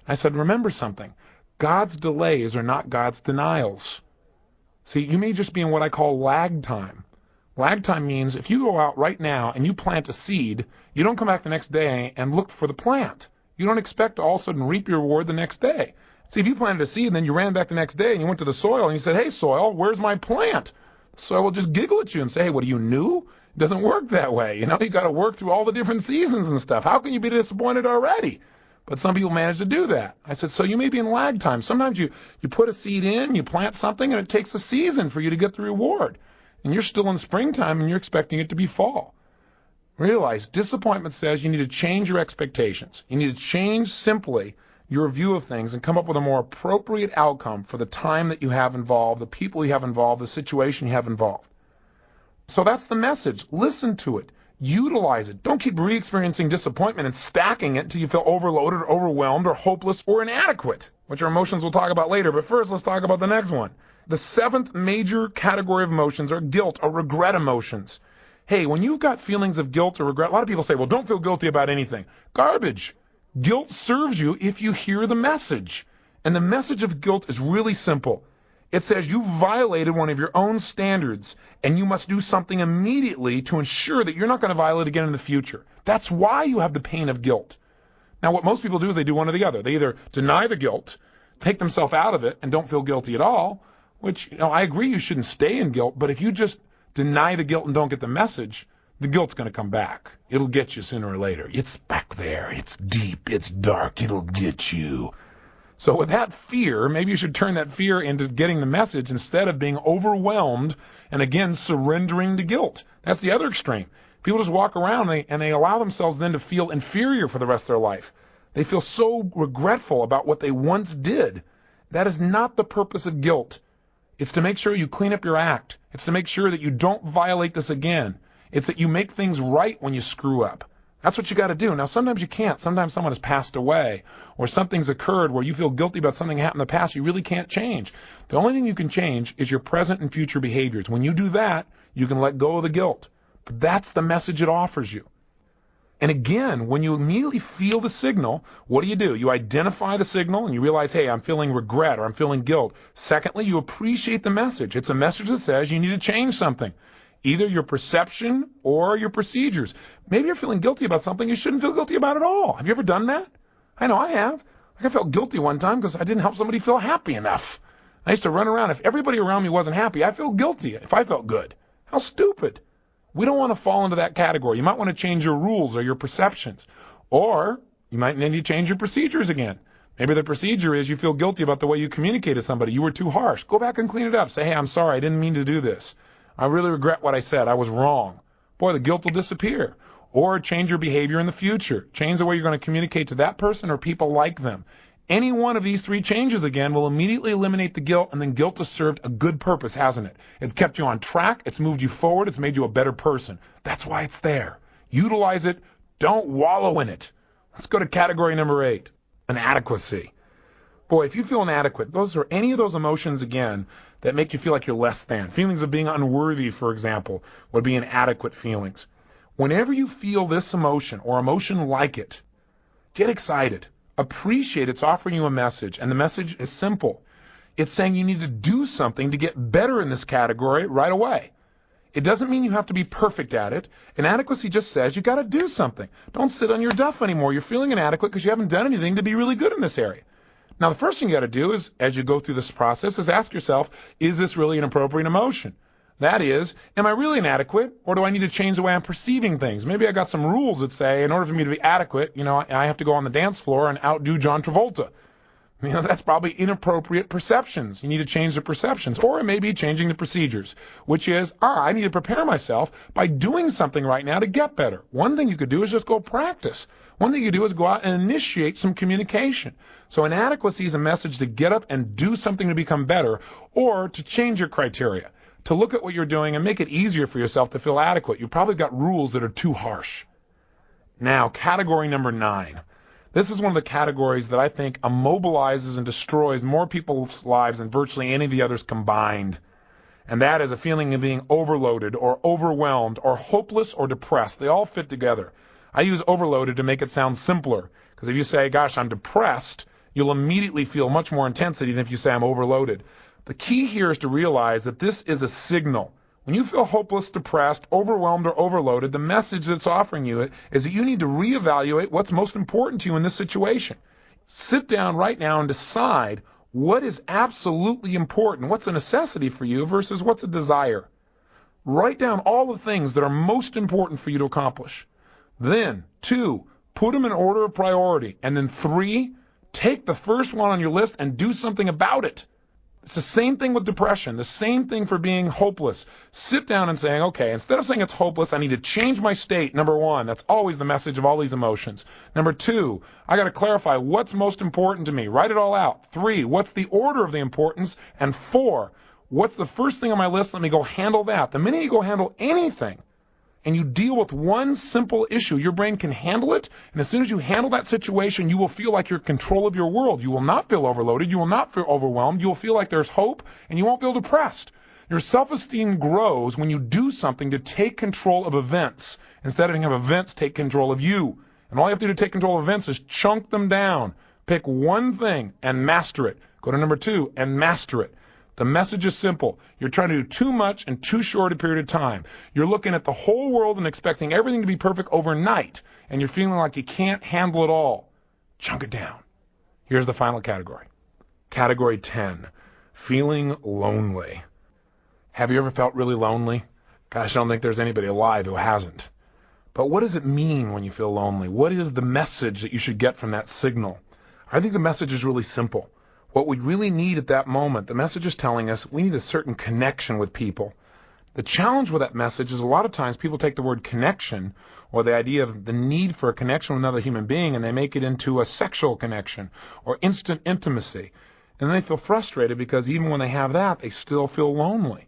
I said, remember something. God's delays are not God's denials. See, you may just be in what I call lag time. Lag time means if you go out right now and you plant a seed, you don't come back the next day and look for the plant. You don't expect to all of a sudden reap your reward the next day. See, if you planted a seed and then you ran back the next day and you went to the soil and you said, hey, soil, where's my plant? The soil will just giggle at you and say, hey, what are you new? It doesn't work that way. You got to work through all the different seasons and stuff. How can you be disappointed already? But some people manage to do that. I said, so you may be in lag time. Sometimes you put a seed in, you plant something, and it takes a season for you to get the reward. And you're still in springtime, and you're expecting it to be fall. Realize disappointment says you need to change your expectations. You need to change simply your view of things and come up with a more appropriate outcome for the time that you have involved, the people you have involved, the situation you have involved. So that's the message. Listen to it. Utilize it. Don't keep re-experiencing disappointment and stacking it until you feel overloaded or overwhelmed or hopeless or inadequate, which are emotions we'll talk about later. But first, let's talk about the next one. The 7th major category of emotions are guilt or regret emotions. Hey, when you've got feelings of guilt or regret, a lot of people say, well, don't feel guilty about anything. Garbage. Guilt serves you if you hear the message. And the message of guilt is really simple. It says you violated one of your own standards, and you must do something immediately to ensure that you're not going to violate again in the future. That's why you have the pain of guilt. Now, what most people do is they do one or the other. They either deny the guilt, take themselves out of it, and don't feel guilty at all, which, I agree you shouldn't stay in guilt, but if you just deny the guilt and don't get the message, the guilt's going to come back. It'll get you sooner or later. It's back there. It's deep. It's dark. It'll get you. So with that fear, maybe you should turn that fear into getting the message instead of being overwhelmed and, again, surrendering to guilt. That's the other extreme. People just walk around and they allow themselves then to feel inferior for the rest of their life. They feel so regretful about what they once did. That is not the purpose of guilt. It's to make sure you clean up your act. It's to make sure that you don't violate this again. It's that you make things right when you screw up. That's what you got to do. Now, sometimes you can't. Sometimes someone has passed away or something's occurred where you feel guilty about something that happened in the past you really can't change. The only thing you can change is your present and future behaviors. When you do that, you can let go of the guilt. But that's the message it offers you. And again, when you immediately feel the signal, what do? You identify the signal and you realize, hey, I'm feeling regret or I'm feeling guilt. Secondly, you appreciate the message. It's a message that says you need to change something. Either your perception or your procedures. Maybe you're feeling guilty about something you shouldn't feel guilty about at all. Have you ever done that? I know I have. I felt guilty one time because I didn't help somebody feel happy enough. I used to run around. If everybody around me wasn't happy, I felt guilty if I felt good. How stupid. We don't want to fall into that category. You might want to change your rules or your perceptions. Or you might need to change your procedures again. Maybe the procedure is you feel guilty about the way you communicate to somebody. You were too harsh. Go back and clean it up. Say, hey, I'm sorry. I didn't mean to do this. I really regret what I said. I was wrong. Boy, the guilt will disappear. Or change your behavior in the future. Change the way you're going to communicate to that person or people like them. Any one of these three changes, again, will immediately eliminate the guilt, and then guilt has served a good purpose, hasn't it? It's kept you on track, it's moved you forward, it's made you a better person. That's why it's there. Utilize it. Don't wallow in it. Let's go to category number 8, inadequacy. Boy, if you feel inadequate, those are any of those emotions, again, that make you feel like you're less than. Feelings of being unworthy, for example, would be inadequate feelings. Whenever you feel this emotion or emotion like it, get excited. Appreciate it's offering you a message, and the message is simple. It's saying you need to do something to get better in this category right away. It doesn't mean you have to be perfect at it. Inadequacy just says you got to do something. Don't sit on your duff anymore. You're feeling inadequate because you haven't done anything to be really good in this area. Now, the first thing you got to do is, as you go through this process, is ask yourself, is this really an appropriate emotion? That is, am I really inadequate, or do I need to change the way I'm perceiving things? Maybe I got some rules that say, in order for me to be adequate, I have to go on the dance floor and outdo John Travolta. That's probably inappropriate perceptions. You need to change the perceptions. Or it may be changing the procedures, which is, I need to prepare myself by doing something right now to get better. One thing you could do is just go practice. One thing you do is go out and initiate some communication. So inadequacy is a message to get up and do something to become better, or to change your criteria, to look at what you're doing and make it easier for yourself to feel adequate. You've probably got rules that are too harsh. Now, category number 9. This is one of the categories that I think immobilizes and destroys more people's lives than virtually any of the others combined. And that is a feeling of being overloaded or overwhelmed or hopeless or depressed. They all fit together. I use overloaded to make it sound simpler, because if you say, gosh, I'm depressed, you'll immediately feel much more intensity than if you say I'm overloaded. The key here is to realize that this is a signal. When you feel hopeless, depressed, overwhelmed, or overloaded, the message that's offering you is that you need to reevaluate what's most important to you in this situation. Sit down right now and decide what is absolutely important, what's a necessity for you versus what's a desire. Write down all the things that are most important for you to accomplish. Then, 2, put them in order of priority. And then 3, take the first one on your list and do something about it. It's the same thing with depression, the same thing for being hopeless. Sit down and saying, okay, instead of saying it's hopeless, I need to change my state, number 1. That's always the message of all these emotions. Number 2, I got to clarify what's most important to me. Write it all out. 3, what's the order of the importance? And 4, what's the first thing on my list? Let me go handle that. The minute you go handle anything, and you deal with one simple issue, your brain can handle it, and as soon as you handle that situation, you will feel like you're in control of your world. You will not feel overloaded, you will not feel overwhelmed, you will feel like there's hope, and you won't feel depressed. Your self-esteem grows when you do something to take control of events, instead of having events take control of you. And all you have to do to take control of events is chunk them down. Pick one thing and master it. Go to number 2 and master it. The message is simple. You're trying to do too much in too short a period of time. You're looking at the whole world and expecting everything to be perfect overnight, and you're feeling like you can't handle it all. Chunk it down. Here's the final category. Category 10, feeling lonely. Have you ever felt really lonely? Gosh, I don't think there's anybody alive who hasn't. But what does it mean when you feel lonely? What is the message that you should get from that signal? I think the message is really simple. What we really need at that moment, the message is telling us we need a certain connection with people. The challenge with that message is a lot of times people take the word connection, or the idea of the need for a connection with another human being, and they make it into a sexual connection or instant intimacy. And then they feel frustrated because even when they have that, they still feel lonely.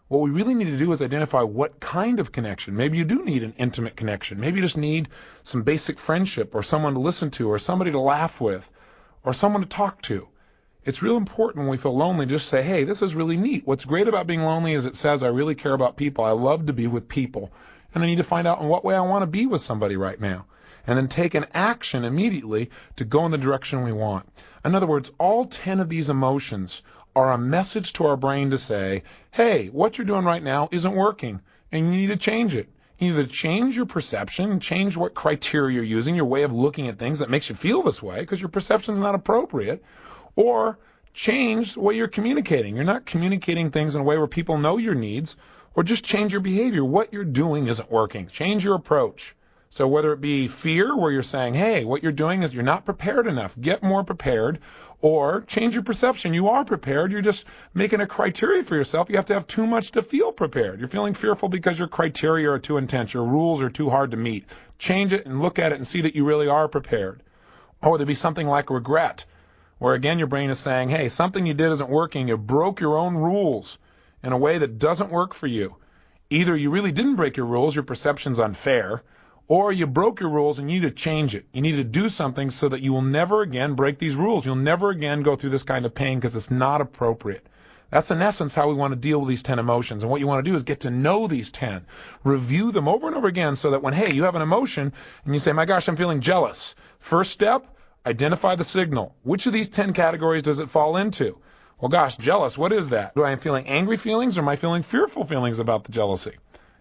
What we really need to do is identify what kind of connection. Maybe you do need an intimate connection. Maybe you just need some basic friendship, or someone to listen to, or somebody to laugh with, or someone to talk to. It's real important when we feel lonely to just say, hey, this is really neat. What's great about being lonely is it says I really care about people. I love to be with people. And I need to find out in what way I want to be with somebody right now. And then take an action immediately to go in the direction we want. In other words, all 10 of these emotions are a message to our brain to say, hey, what you're doing right now isn't working, and you need to change it. You need to change your perception, change what criteria you're using, your way of looking at things that makes you feel this way, because your perception is not appropriate. Or change the way you're communicating. You're not communicating things in a way where people know your needs, or just change your behavior. What you're doing isn't working. Change your approach. So whether it be fear, where you're saying, hey, what you're doing is you're not prepared enough. Get more prepared. Or change your perception. You are prepared. You're just making a criteria for yourself. You have to have too much to feel prepared. You're feeling fearful because your criteria are too intense. Your rules are too hard to meet. Change it and look at it and see that you really are prepared. Or there'd be something like regret. where again your brain is saying, hey, something you did isn't working. You broke your own rules in a way that doesn't work for you. Either you really didn't break your rules, your perception's unfair, or you broke your rules and you need to change it. You need to do something so that you will never again break these rules. You'll never again go through this kind of pain because it's not appropriate. That's in essence how we want to deal with these 10 emotions. And what you want to do is get to know these 10. Review them over and over again so that when, hey, you have an emotion and you say, my gosh, I'm feeling jealous. First step, identify the signal. Which of these 10 categories does it fall into? Well, gosh, jealous, what is that? Do I am feeling angry feelings or am I feeling fearful feelings about the jealousy?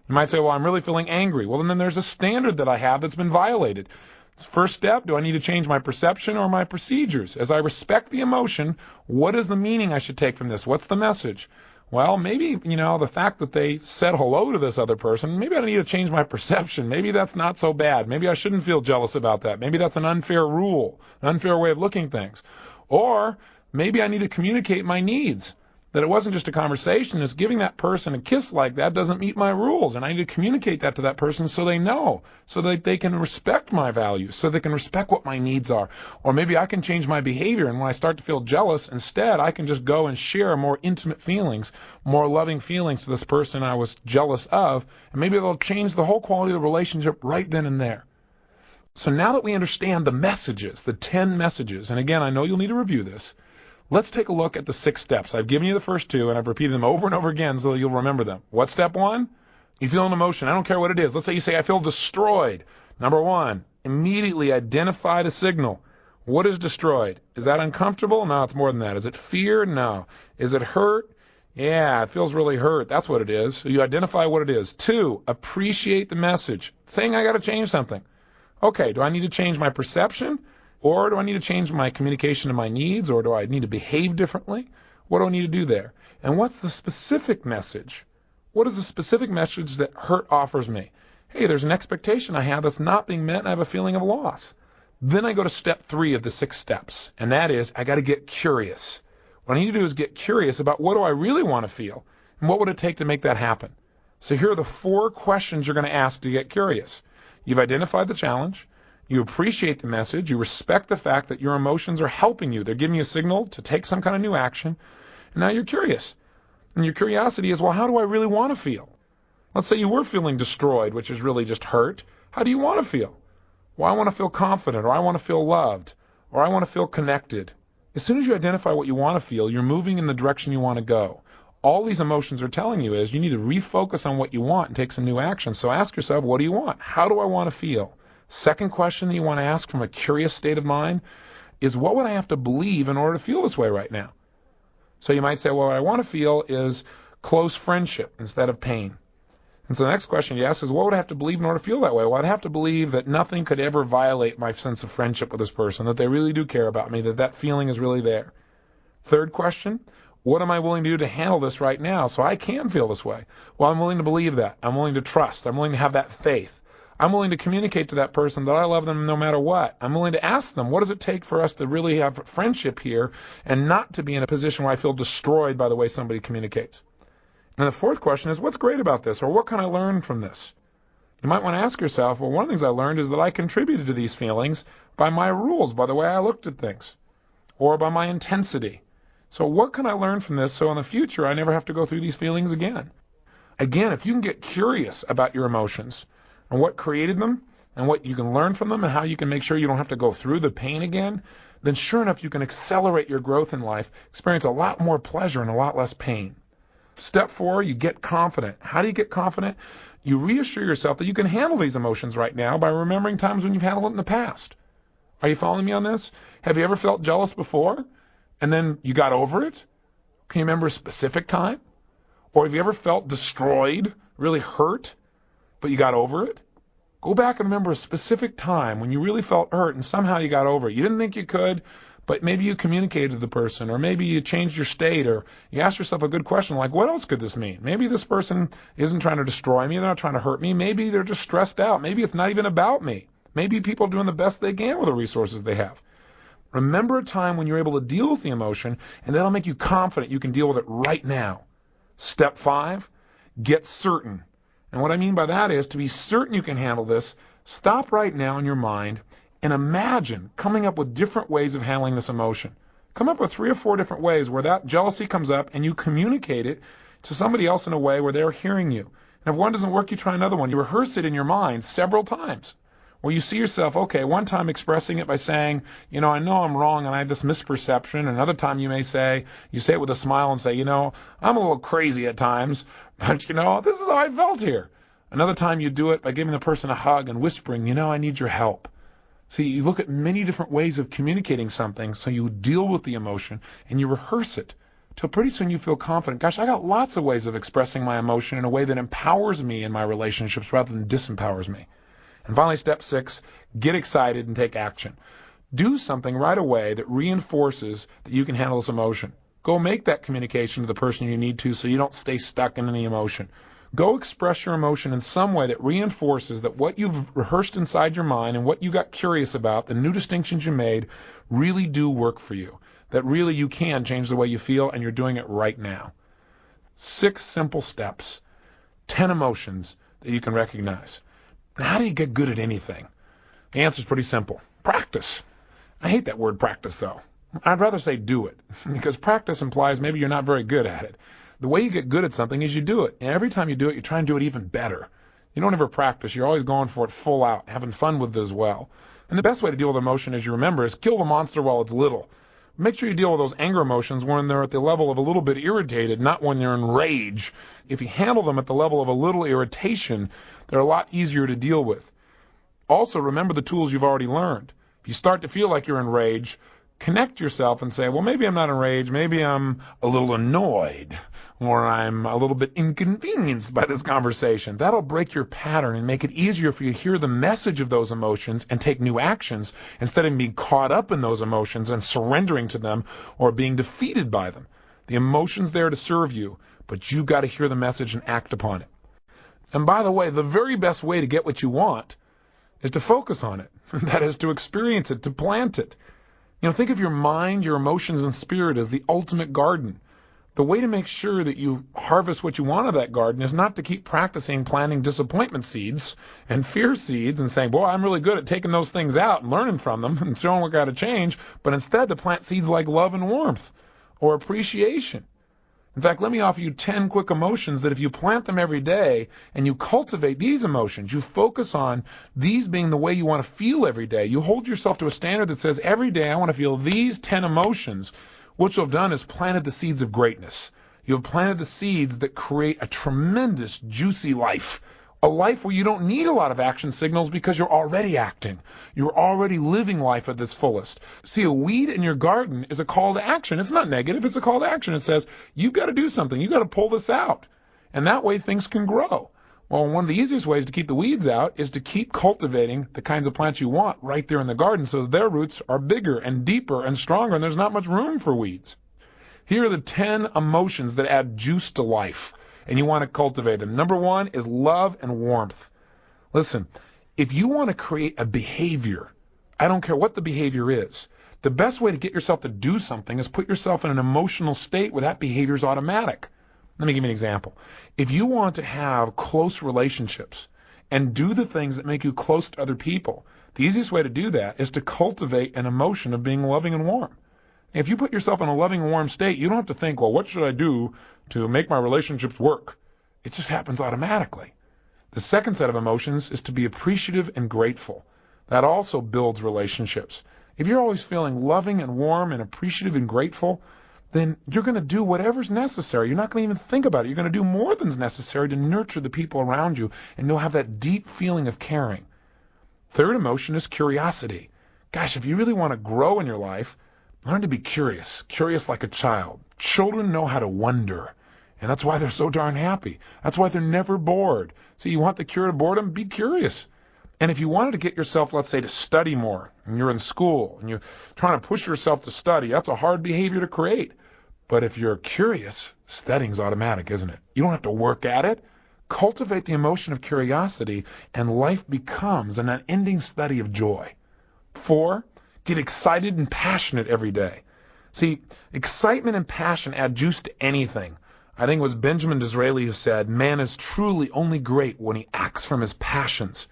You might say, well, I'm really feeling angry. Well, then there's a standard that I have that's been violated. First step, do I need to change my perception or my procedures? As I respect the emotion, what is the meaning I should take from this? What's the message? Well, maybe, the fact that they said hello to this other person, maybe I need to change my perception. Maybe that's not so bad. Maybe I shouldn't feel jealous about that. Maybe that's an unfair rule, an unfair way of looking at things. Or maybe I need to communicate my needs. That it wasn't just a conversation, it's giving that person a kiss like that doesn't meet my rules, and I need to communicate that to that person so they know, so that they can respect my values, so they can respect what my needs are. Or maybe I can change my behavior, and when I start to feel jealous, instead I can just go and share more intimate feelings, more loving feelings to this person I was jealous of, and maybe it'll change the whole quality of the relationship right then and there. So now that we understand the messages, the 10 messages, and again, I know you'll need to review this, let's take a look at the 6 steps. I've given you the first 2, and I've repeated them over and over again so that you'll remember them. What's step 1? You feel an emotion. I don't care what it is. Let's say you say, I feel destroyed. Number 1, immediately identify the signal. What is destroyed? Is that uncomfortable? No, it's more than that. Is it fear? No. Is it hurt? Yeah, it feels really hurt. That's what it is. So you identify what it is. 2, appreciate the message. Saying I got to change something. Okay, do I need to change my perception? Or do I need to change my communication to my needs? Or do I need to behave differently? What do I need to do there? And what's the specific message? What is the specific message that hurt offers me? Hey, there's an expectation I have that's not being met and I have a feeling of loss. Then I go to step 3 of the 6 steps, and that is I got to get curious. What I need to do is get curious about what do I really want to feel and what would it take to make that happen. So here are the 4 questions you're going to ask to get curious. You've identified the challenge. You appreciate the message. You respect the fact that your emotions are helping you. They're giving you a signal to take some kind of new action. And now you're curious. And your curiosity is, well, how do I really want to feel? Let's say you were feeling destroyed, which is really just hurt. How do you want to feel? Well, I want to feel confident, or I want to feel loved, or I want to feel connected. As soon as you identify what you want to feel, you're moving in the direction you want to go. All these emotions are telling you is you need to refocus on what you want and take some new action. So ask yourself, what do you want? How do I want to feel? Second question that you want to ask from a curious state of mind is, what would I have to believe in order to feel this way right now? So you might say, well, what I want to feel is close friendship instead of pain. And so the next question you ask is, what would I have to believe in order to feel that way? Well, I'd have to believe that nothing could ever violate my sense of friendship with this person, that they really do care about me, that that feeling is really there. Third question, what am I willing to do to handle this right now so I can feel this way? Well, I'm willing to believe that. I'm willing to trust. I'm willing to have that faith. I'm willing to communicate to that person that I love them no matter what. I'm willing to ask them, what does it take for us to really have friendship here and not to be in a position where I feel destroyed by the way somebody communicates? And the fourth question is, what's great about this, or what can I learn from this? You might want to ask yourself, well, one of the things I learned is that I contributed to these feelings by my rules, by the way I looked at things, or by my intensity. So what can I learn from this so in the future I never have to go through these feelings again? Again, if you can get curious about your emotions, and what created them, and what you can learn from them, and how you can make sure you don't have to go through the pain again, then sure enough you can accelerate your growth in life, experience a lot more pleasure and a lot less pain. Step 4, you get confident. How do you get confident? You reassure yourself that you can handle these emotions right now by remembering times when you've handled it in the past. Are you following me on this? Have you ever felt jealous before, and then you got over it? Can you remember a specific time? Or have you ever felt destroyed, really hurt, but you got over it? Go back and remember a specific time when you really felt hurt and somehow you got over it. You didn't think you could, but maybe you communicated to the person, or maybe you changed your state, or you asked yourself a good question like, what else could this mean? Maybe this person isn't trying to destroy me. They're not trying to hurt me. Maybe they're just stressed out. Maybe it's not even about me. Maybe people are doing the best they can with the resources they have. Remember a time when you're able to deal with the emotion, and that'll make you confident you can deal with it right now. Step 5, get certain. And what I mean by that is, to be certain you can handle this, stop right now in your mind and imagine coming up with different ways of handling this emotion. Come up with 3 or 4 different ways where that jealousy comes up and you communicate it to somebody else in a way where they're hearing you. And if one doesn't work, you try another one. You rehearse it in your mind several times. Where you see yourself, okay, one time expressing it by saying, I know I'm wrong and I have this misperception. Another time you say it with a smile and say, I'm a little crazy at times, but this is how I felt here. Another time you do it by giving the person a hug and whispering, I need your help. See, you look at many different ways of communicating something, so you deal with the emotion and you rehearse it till pretty soon you feel confident. Gosh, I got lots of ways of expressing my emotion in a way that empowers me in my relationships rather than disempowers me. And finally, step 6, get excited and take action. Do something right away that reinforces that you can handle this emotion. Go make that communication to the person you need to so you don't stay stuck in any emotion. Go express your emotion in some way that reinforces that what you've rehearsed inside your mind and what you got curious about, the new distinctions you made, really do work for you. That really you can change the way you feel and you're doing it right now. 6 simple steps, 10 emotions that you can recognize. Now, how do you get good at anything? The answer is pretty simple. Practice. I hate that word practice, though. I'd rather say do it, because practice implies maybe you're not very good at it. The way you get good at something is you do it. And every time you do it, you try and do it even better. You don't ever practice. You're always going for it full out, having fun with it as well. And the best way to deal with emotion, as you remember, is kill the monster while it's little. Make sure you deal with those anger emotions when they're at the level of a little bit irritated, not when they're in rage. If you handle them at the level of a little irritation, they're a lot easier to deal with. Also, remember the tools you've already learned. If you start to feel like you're in rage, connect yourself and say, well, maybe I'm not in rage, maybe I'm a little annoyed, or I'm a little bit inconvenienced by this conversation. That'll break your pattern and make it easier for you to hear the message of those emotions and take new actions instead of being caught up in those emotions and surrendering to them or being defeated by them. The emotion's there to serve you, but you've got to hear the message and act upon it. And by the way, the very best way to get what you want is to focus on it. That is, to experience it, to plant it. Think of your mind, your emotions, and spirit as the ultimate garden. The way to make sure that you harvest what you want of that garden is not to keep practicing planting disappointment seeds and fear seeds and saying, boy, I'm really good at taking those things out and learning from them and showing what got to change, but instead to plant seeds like love and warmth or appreciation. In fact, let me offer you 10 quick emotions that if you plant them every day and you cultivate these emotions, you focus on these being the way you want to feel every day. You hold yourself to a standard that says every day I want to feel these 10 emotions. What you've done is planted the seeds of greatness. You have planted the seeds that create a tremendous, juicy life. A life where you don't need a lot of action signals because you're already acting. You're already living life at its fullest. See, a weed in your garden is a call to action. It's not negative. It's a call to action. It says, you've got to do something. You've got to pull this out. And that way things can grow. Well, one of the easiest ways to keep the weeds out is to keep cultivating the kinds of plants you want right there in the garden so that their roots are bigger and deeper and stronger and there's not much room for weeds. Here are the 10 emotions that add juice to life. And you want to cultivate them. Number 1 is love and warmth. Listen, if you want to create a behavior, I don't care what the behavior is, the best way to get yourself to do something is put yourself in an emotional state where that behavior is automatic. Let me give you an example. If you want to have close relationships and do the things that make you close to other people, the easiest way to do that is to cultivate an emotion of being loving and warm. If you put yourself in a loving, warm state, you don't have to think, well, what should I do to make my relationships work? It just happens automatically. The second set of emotions is to be appreciative and grateful. That also builds relationships. If you're always feeling loving and warm and appreciative and grateful, then you're going to do whatever's necessary. You're not going to even think about it. You're going to do more than's necessary to nurture the people around you, and you'll have that deep feeling of caring. Third emotion is curiosity. Gosh, if you really want to grow in your life, learn to be curious like a child. Children know how to wonder, and that's why they're so darn happy. That's why they're never bored. So you want the cure to boredom? Be curious. And if you wanted to get yourself, let's say, to study more, and you're in school, and you're trying to push yourself to study, that's a hard behavior to create. But if you're curious, studying's automatic, isn't it? You don't have to work at it. Cultivate the emotion of curiosity, and life becomes an unending study of joy. 4, get excited and passionate every day. See, excitement and passion add juice to anything. I think it was Benjamin Disraeli who said, man is truly only great when he acts from his passions.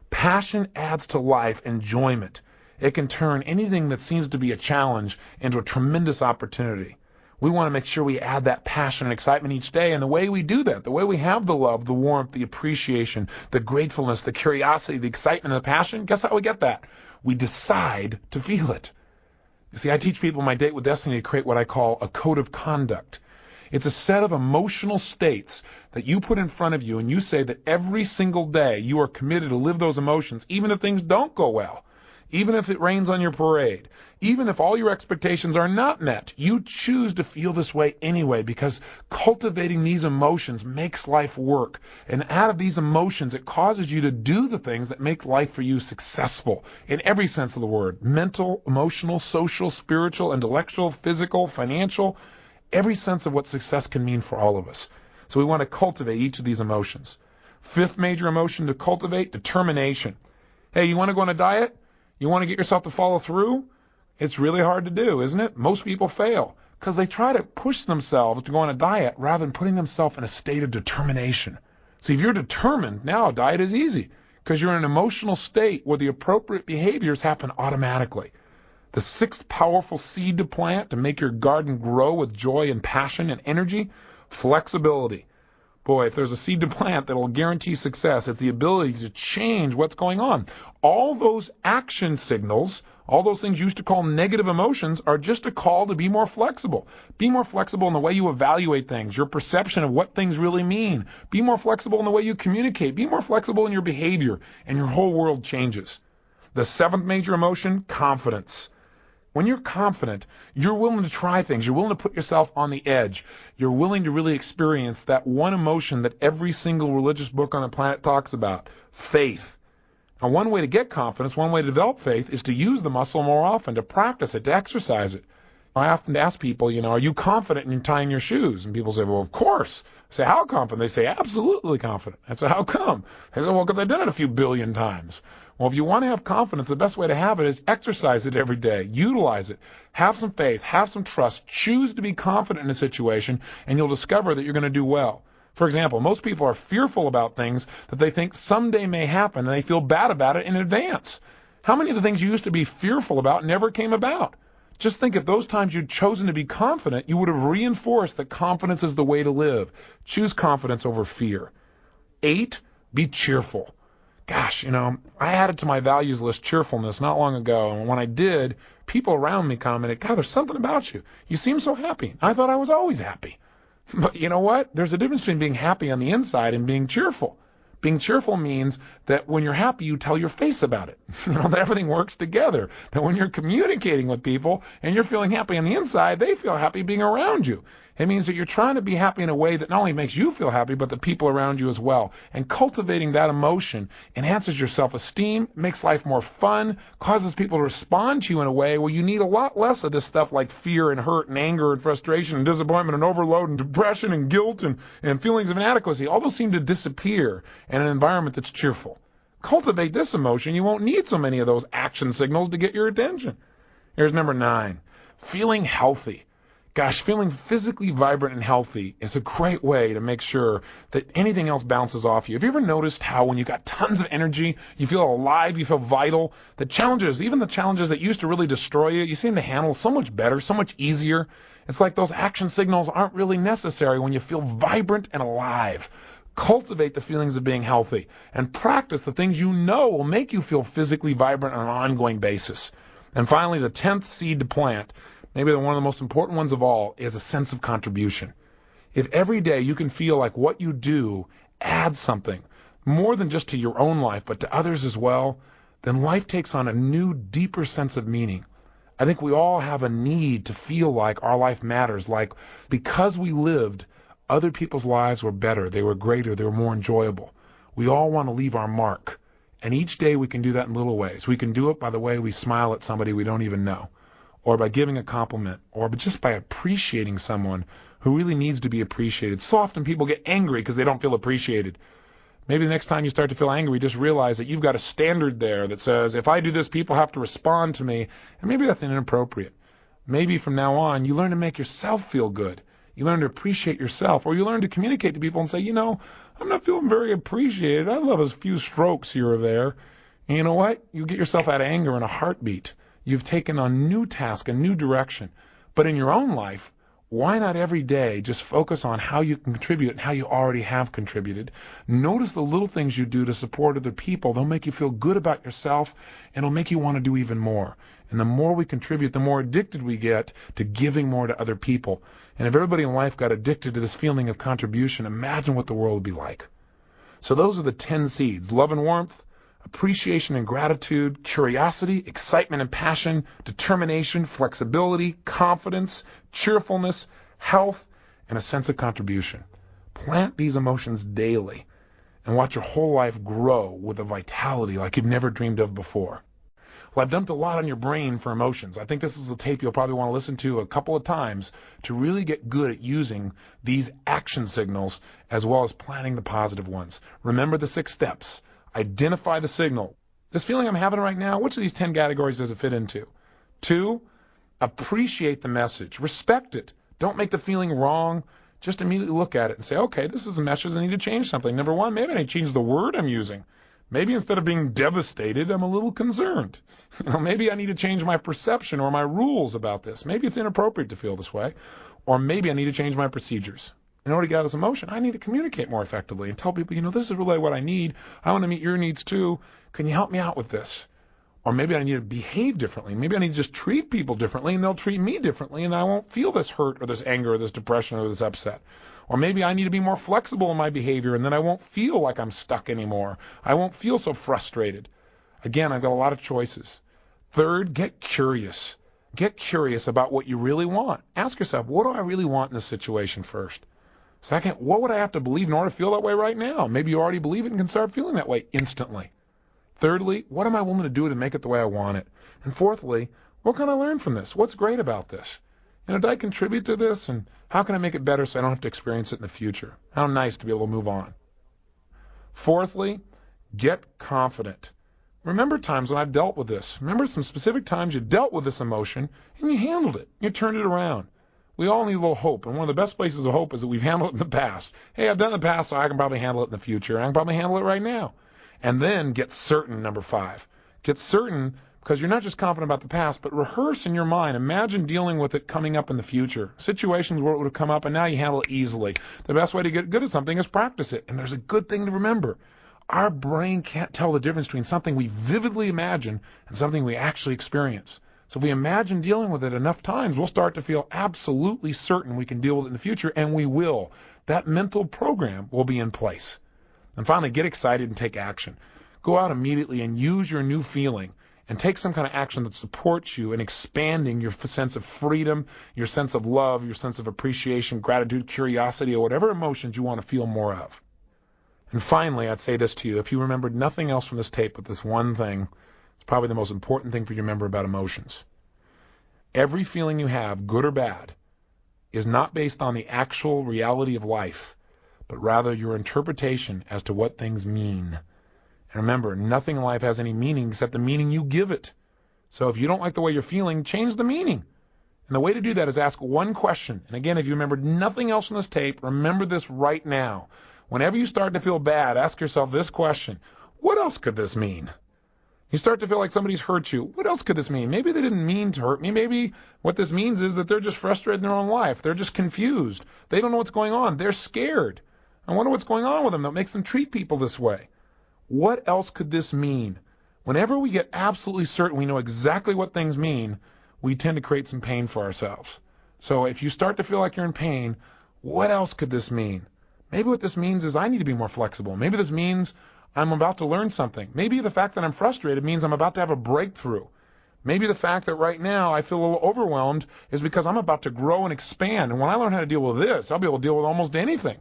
Passion adds to life enjoyment. It can turn anything that seems to be a challenge into a tremendous opportunity. We want to make sure we add that passion and excitement each day, and the way we do that, the way we have the love, the warmth, the appreciation, the gratefulness, the curiosity, the excitement, and the passion, guess how we get that? We decide to feel it. You see, I teach people in my Date with Destiny to create what I call a code of conduct. It's a set of emotional states that you put in front of you, and you say that every single day you are committed to live those emotions, even if things don't go well, even if it rains on your parade, even if all your expectations are not met. You choose to feel this way anyway, because cultivating these emotions makes life work. And out of these emotions, it causes you to do the things that make life for you successful in every sense of the word: mental, emotional, social, spiritual, intellectual, physical, financial, every sense of what success can mean for all of us. So we want to cultivate each of these emotions. Fifth major emotion to cultivate: determination. Hey, you want to go on a diet? You want to get yourself to follow through? It's really hard to do, isn't it? Most people fail because they try to push themselves to go on a diet rather than putting themselves in a state of determination. See, if you're determined, now a diet is easy because you're in an emotional state where the appropriate behaviors happen automatically. The sixth powerful seed to plant to make your garden grow with joy and passion and energy: flexibility. Boy, if there's a seed to plant that will guarantee success, it's the ability to change what's going on. All those action signals, all those things you used to call negative emotions, are just a call to be more flexible. Be more flexible in the way you evaluate things, your perception of what things really mean. Be more flexible in the way you communicate. Be more flexible in your behavior, and your whole world changes. The seventh major emotion: confidence. When you're confident, you're willing to try things. You're willing to put yourself on the edge. You're willing to really experience that one emotion that every single religious book on the planet talks about: faith. Now, one way to get confidence, one way to develop faith, is to use the muscle more often, to practice it, to exercise it. I often ask people, are you confident in tying your shoes? And people say, well, of course. I say, how confident? They say, absolutely confident. I say, how come? They say, well, because I've done it a few billion times. Well, if you want to have confidence, the best way to have it is exercise it every day. Utilize it. Have some faith. Have some trust. Choose to be confident in a situation, and you'll discover that you're going to do well. For example, most people are fearful about things that they think someday may happen, and they feel bad about it in advance. How many of the things you used to be fearful about never came about? Just think, if those times you'd chosen to be confident, you would have reinforced that confidence is the way to live. Choose confidence over fear. 8, be cheerful. Gosh, I added to my values list cheerfulness not long ago, and when I did, people around me commented, God, there's something about you. You seem so happy. I thought I was always happy. But you know what? There's a difference between being happy on the inside and being cheerful. Being cheerful means that when you're happy, you tell your face about it. That everything works together. That when you're communicating with people and you're feeling happy on the inside, they feel happy being around you. It means that you're trying to be happy in a way that not only makes you feel happy, but the people around you as well. And cultivating that emotion enhances your self-esteem, makes life more fun, causes people to respond to you in a way where you need a lot less of this stuff like fear and hurt and anger and frustration and disappointment and overload and depression and guilt and feelings of inadequacy. All those seem to disappear in an environment that's cheerful. Cultivate this emotion. You won't need so many of those action signals to get your attention. Here's number 9, feeling healthy. Gosh, feeling physically vibrant and healthy is a great way to make sure that anything else bounces off you. Have you ever noticed how when you've got tons of energy, you feel alive, you feel vital? The challenges, even the challenges that used to really destroy you, you seem to handle so much better, so much easier. It's like those action signals aren't really necessary when you feel vibrant and alive. Cultivate the feelings of being healthy and practice the things you know will make you feel physically vibrant on an ongoing basis. And finally, the 10th seed to plant, maybe one of the most important ones of all, is a sense of contribution. If every day you can feel like what you do adds something, more than just to your own life, but to others as well, then life takes on a new, deeper sense of meaning. I think we all have a need to feel like our life matters, like because we lived, other people's lives were better, they were greater, they were more enjoyable. We all want to leave our mark. And each day we can do that in little ways. We can do it by the way we smile at somebody we don't even know, or by giving a compliment, or just by appreciating someone who really needs to be appreciated. So often people get angry because they don't feel appreciated. Maybe the next time you start to feel angry, just realize that you've got a standard there that says, if I do this, people have to respond to me. And maybe that's inappropriate. Maybe from now on, you learn to make yourself feel good. You learn to appreciate yourself, or you learn to communicate to people and say, I'm not feeling very appreciated. I love a few strokes here or there. And you know what? You get yourself out of anger in a heartbeat. You've taken on a new task, a new direction. But in your own life, why not every day just focus on how you can contribute and how you already have contributed? Notice the little things you do to support other people. They'll make you feel good about yourself, and it'll make you want to do even more. And the more we contribute, the more addicted we get to giving more to other people. And if everybody in life got addicted to this feeling of contribution, imagine what the world would be like. So those are the 10 seeds: love and warmth, appreciation and gratitude, curiosity, excitement and passion, determination, flexibility, confidence, cheerfulness, health, and a sense of contribution. Plant these emotions daily and watch your whole life grow with a vitality like you've never dreamed of before. Well, I've dumped a lot on your brain for emotions. I think this is a tape you'll probably want to listen to a couple of times to really get good at using these action signals as well as planning the positive ones. Remember the 6 steps. Identify the signal. This feeling I'm having right now, which of these 10 categories does it fit into? 2, appreciate the message. Respect it. Don't make the feeling wrong. Just immediately look at it and say, okay, this is a message. I need to change something. Number 1, maybe I need to change the word I'm using. Maybe instead of being devastated, I'm a little concerned. Maybe I need to change my perception or my rules about this. Maybe it's inappropriate to feel this way. Or maybe I need to change my procedures. In order to get out of this emotion, I need to communicate more effectively and tell people, this is really what I need. I want to meet your needs too. Can you help me out with this? Or maybe I need to behave differently. Maybe I need to just treat people differently and they'll treat me differently and I won't feel this hurt or this anger or this depression or this upset. Or maybe I need to be more flexible in my behavior and then I won't feel like I'm stuck anymore. I won't feel so frustrated. Again, I've got a lot of choices. 3rd, get curious. Get curious about what you really want. Ask yourself, what do I really want in this situation first? 2nd, what would I have to believe in order to feel that way right now? Maybe you already believe it and can start feeling that way instantly. 3rdly, what am I willing to do to make it the way I want it? And 4thly, what can I learn from this? What's great about this? Did I contribute to this? And how can I make it better so I don't have to experience it in the future? How nice to be able to move on. 4thly, get confident. Remember times when I've dealt with this. Remember some specific times you dealt with this emotion and you handled it. You turned it around. We all need a little hope, and one of the best places of hope is that we've handled it in the past. Hey, I've done it in the past, so I can probably handle it in the future. I can probably handle it right now. And then get certain, number 5. Get certain because you're not just confident about the past, but rehearse in your mind. Imagine dealing with it coming up in the future. Situations where it would have come up, and now you handle it easily. The best way to get good at something is practice it. And there's a good thing to remember. Our brain can't tell the difference between something we vividly imagine and something we actually experience. So if we imagine dealing with it enough times, we'll start to feel absolutely certain we can deal with it in the future, and we will. That mental program will be in place. And finally, get excited and take action. Go out immediately and use your new feeling and take some kind of action that supports you in expanding your sense of freedom, your sense of love, your sense of appreciation, gratitude, curiosity, or whatever emotions you want to feel more of. And finally, I'd say this to you. If you remembered nothing else from this tape but this one thing, it's probably the most important thing for you to remember about emotions. Every feeling you have, good or bad, is not based on the actual reality of life, but rather your interpretation as to what things mean. And remember, nothing in life has any meaning except the meaning you give it. So if you don't like the way you're feeling, change the meaning. And the way to do that is ask one question. And again, if you remembered nothing else from this tape, remember this right now. Whenever you start to feel bad, ask yourself this question: what else could this mean? You start to feel like somebody's hurt you. What else could this mean? Maybe they didn't mean to hurt me. Maybe what this means is that they're just frustrated in their own life. They're just confused. They don't know what's going on. They're scared. I wonder what's going on with them that makes them treat people this way. What else could this mean? Whenever we get absolutely certain we know exactly what things mean, we tend to create some pain for ourselves. So if you start to feel like you're in pain, what else could this mean? Maybe what this means is I need to be more flexible. Maybe this means I'm about to learn something. Maybe the fact that I'm frustrated means I'm about to have a breakthrough. Maybe the fact that right now I feel a little overwhelmed is because I'm about to grow and expand. And when I learn how to deal with this, I'll be able to deal with almost anything.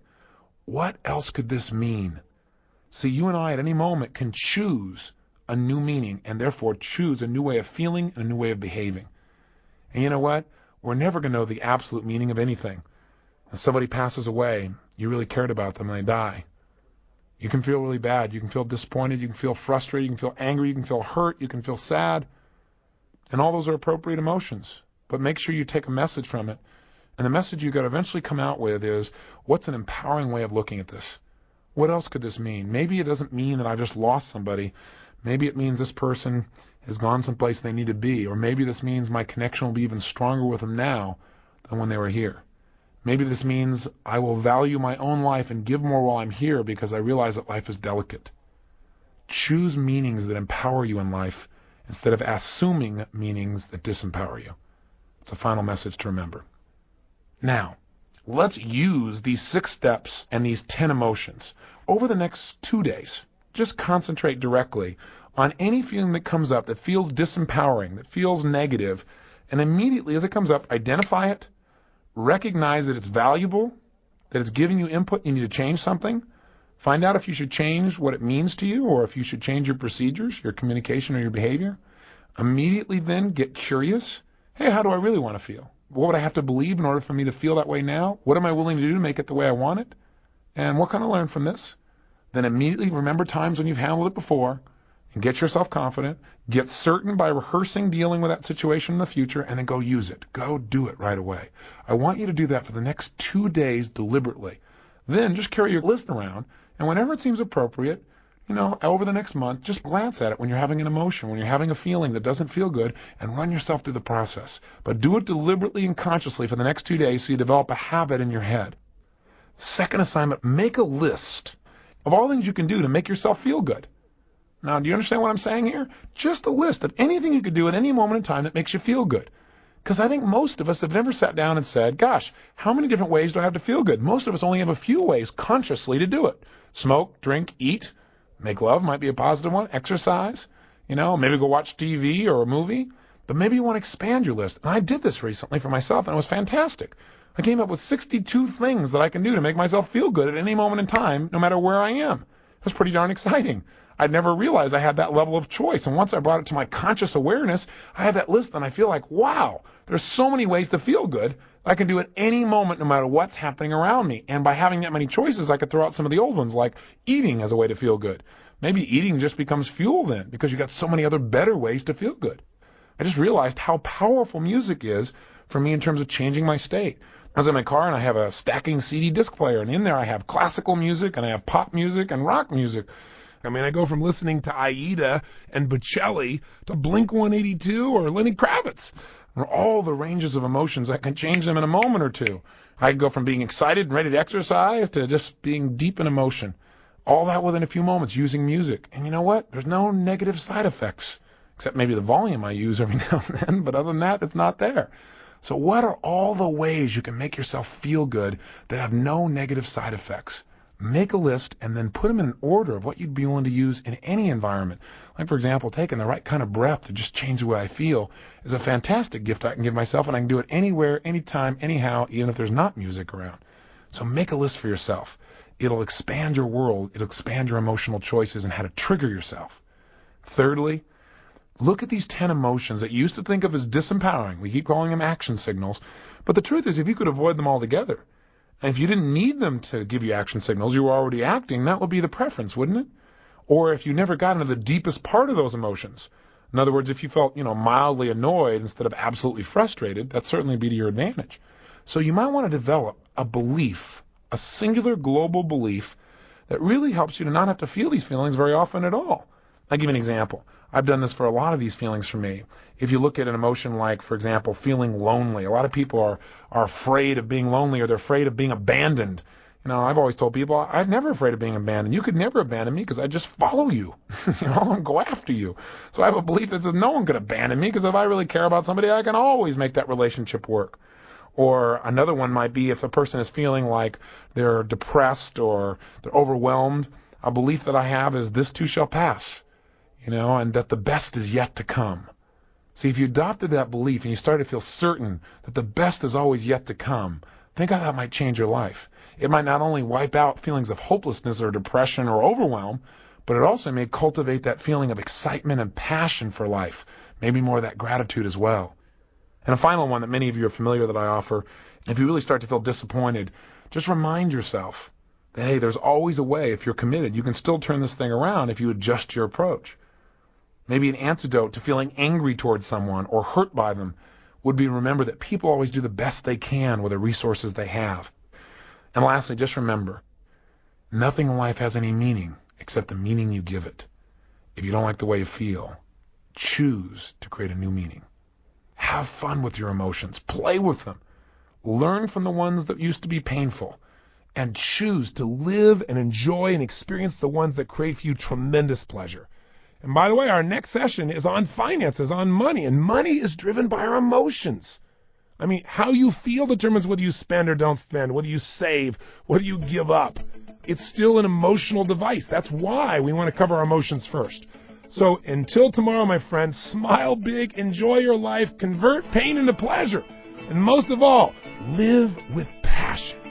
What else could this mean? See, you and I at any moment can choose a new meaning and therefore choose a new way of feeling and a new way of behaving. And you know what? We're never going to know the absolute meaning of anything. If somebody passes away, you really cared about them and they die. You can feel really bad. You can feel disappointed. You can feel frustrated. You can feel angry. You can feel hurt. You can feel sad. And all those are appropriate emotions. But make sure you take a message from it. And the message you've got to eventually come out with is, what's an empowering way of looking at this? What else could this mean? Maybe it doesn't mean that I just lost somebody. Maybe it means this person has gone someplace they need to be, or maybe this means my connection will be even stronger with them now than when they were here. Maybe this means I will value my own life and give more while I'm here because I realize that life is delicate. Choose meanings that empower you in life instead of assuming meanings that disempower you. It's a final message to remember. Now, let's use these 6 steps and these 10 emotions. Over the next 2 days, just concentrate directly on any feeling that comes up that feels disempowering, that feels negative, and immediately as it comes up, identify it, recognize that it's valuable, that it's giving you input, you need to change something. Find out if you should change what it means to you or if you should change your procedures, your communication, or your behavior. Immediately then get curious. Hey, how do I really want to feel? What would I have to believe in order for me to feel that way now? What am I willing to do to make it the way I want it? And what can I learn from this? Then immediately remember times when you've handled it before and get yourself confident. Get certain by rehearsing dealing with that situation in the future, and then go use it. Go do it right away. I want you to do that for the next 2 days deliberately. Then just carry your list around, and whenever it seems appropriate, over the next month, just glance at it when you're having an emotion, when you're having a feeling that doesn't feel good, and run yourself through the process. But do it deliberately and consciously for the next 2 days so you develop a habit in your head. Second assignment, make a list of all things you can do to make yourself feel good. Now, do you understand what I'm saying here? Just a list of anything you could do at any moment in time that makes you feel good. Because I think most of us have never sat down and said, gosh, how many different ways do I have to feel good? Most of us only have a few ways consciously to do it. Smoke, drink, eat, make love might be a positive one, exercise, maybe go watch TV or a movie. But maybe you want to expand your list. And I did this recently for myself, and it was fantastic. I came up with 62 things that I can do to make myself feel good at any moment in time, no matter where I am. That's pretty darn exciting. I'd never realized I had that level of choice. And once I brought it to my conscious awareness, I had that list, and I feel like, wow, there's so many ways to feel good I can do at any moment, no matter what's happening around me. And by having that many choices, I could throw out some of the old ones, like eating as a way to feel good. Maybe eating just becomes fuel then, because you got so many other better ways to feel good. I just realized how powerful music is for me in terms of changing my state. I was in my car, and I have a stacking CD disc player, and in there I have classical music, and I have pop music and rock music. I go from listening to Aida and Bocelli to Blink-182 or Lenny Kravitz. Or all the ranges of emotions, I can change them in a moment or two. I can go from being excited and ready to exercise to just being deep in emotion. All that within a few moments using music. And you know what? There's no negative side effects, except maybe the volume I use every now and then. But other than that, it's not there. So what are all the ways you can make yourself feel good that have no negative side effects? Make a list and then put them in an order of what you'd be willing to use in any environment. Like, for example, taking the right kind of breath to just change the way I feel is a fantastic gift I can give myself, and I can do it anywhere, anytime, anyhow, even if there's not music around. So make a list for yourself. It'll expand your world. It'll expand your emotional choices and how to trigger yourself. Thirdly, look at these 10 emotions that you used to think of as disempowering. We keep calling them action signals. But the truth is, if you could avoid them altogether, and if you didn't need them to give you action signals, you were already acting, that would be the preference, wouldn't it? Or if you never got into the deepest part of those emotions. In other words, if you felt, mildly annoyed instead of absolutely frustrated, that'd certainly be to your advantage. So you might want to develop a belief, a singular global belief that really helps you to not have to feel these feelings very often at all. I'll give you an example. I've done this for a lot of these feelings for me. If you look at an emotion like, for example, feeling lonely, a lot of people are afraid of being lonely, or they're afraid of being abandoned. I've always told people, I'm never afraid of being abandoned. You could never abandon me because I just follow you, and go after you. So I have a belief that says no one could abandon me, because if I really care about somebody, I can always make that relationship work. Or another one might be if a person is feeling like they're depressed or they're overwhelmed, a belief that I have is this too shall pass. And that the best is yet to come. See, if you adopted that belief and you started to feel certain that the best is always yet to come, think how that might change your life. It might not only wipe out feelings of hopelessness or depression or overwhelm, but it also may cultivate that feeling of excitement and passion for life, maybe more of that gratitude as well. And a final one that many of you are familiar that I offer, if you really start to feel disappointed, just remind yourself that, hey, there's always a way. If you're committed, you can still turn this thing around if you adjust your approach. Maybe an antidote to feeling angry towards someone or hurt by them would be to remember that people always do the best they can with the resources they have. And lastly, just remember, nothing in life has any meaning except the meaning you give it. If you don't like the way you feel, choose to create a new meaning. Have fun with your emotions. Play with them. Learn from the ones that used to be painful. And choose to live and enjoy and experience the ones that create for you tremendous pleasure. And by the way, our next session is on finances, on money. And money is driven by our emotions. I mean, how you feel determines whether you spend or don't spend, whether you save, whether you give up. It's still an emotional device. That's why we want to cover our emotions first. So until tomorrow, my friends, smile big, enjoy your life, convert pain into pleasure, and most of all, live with passion.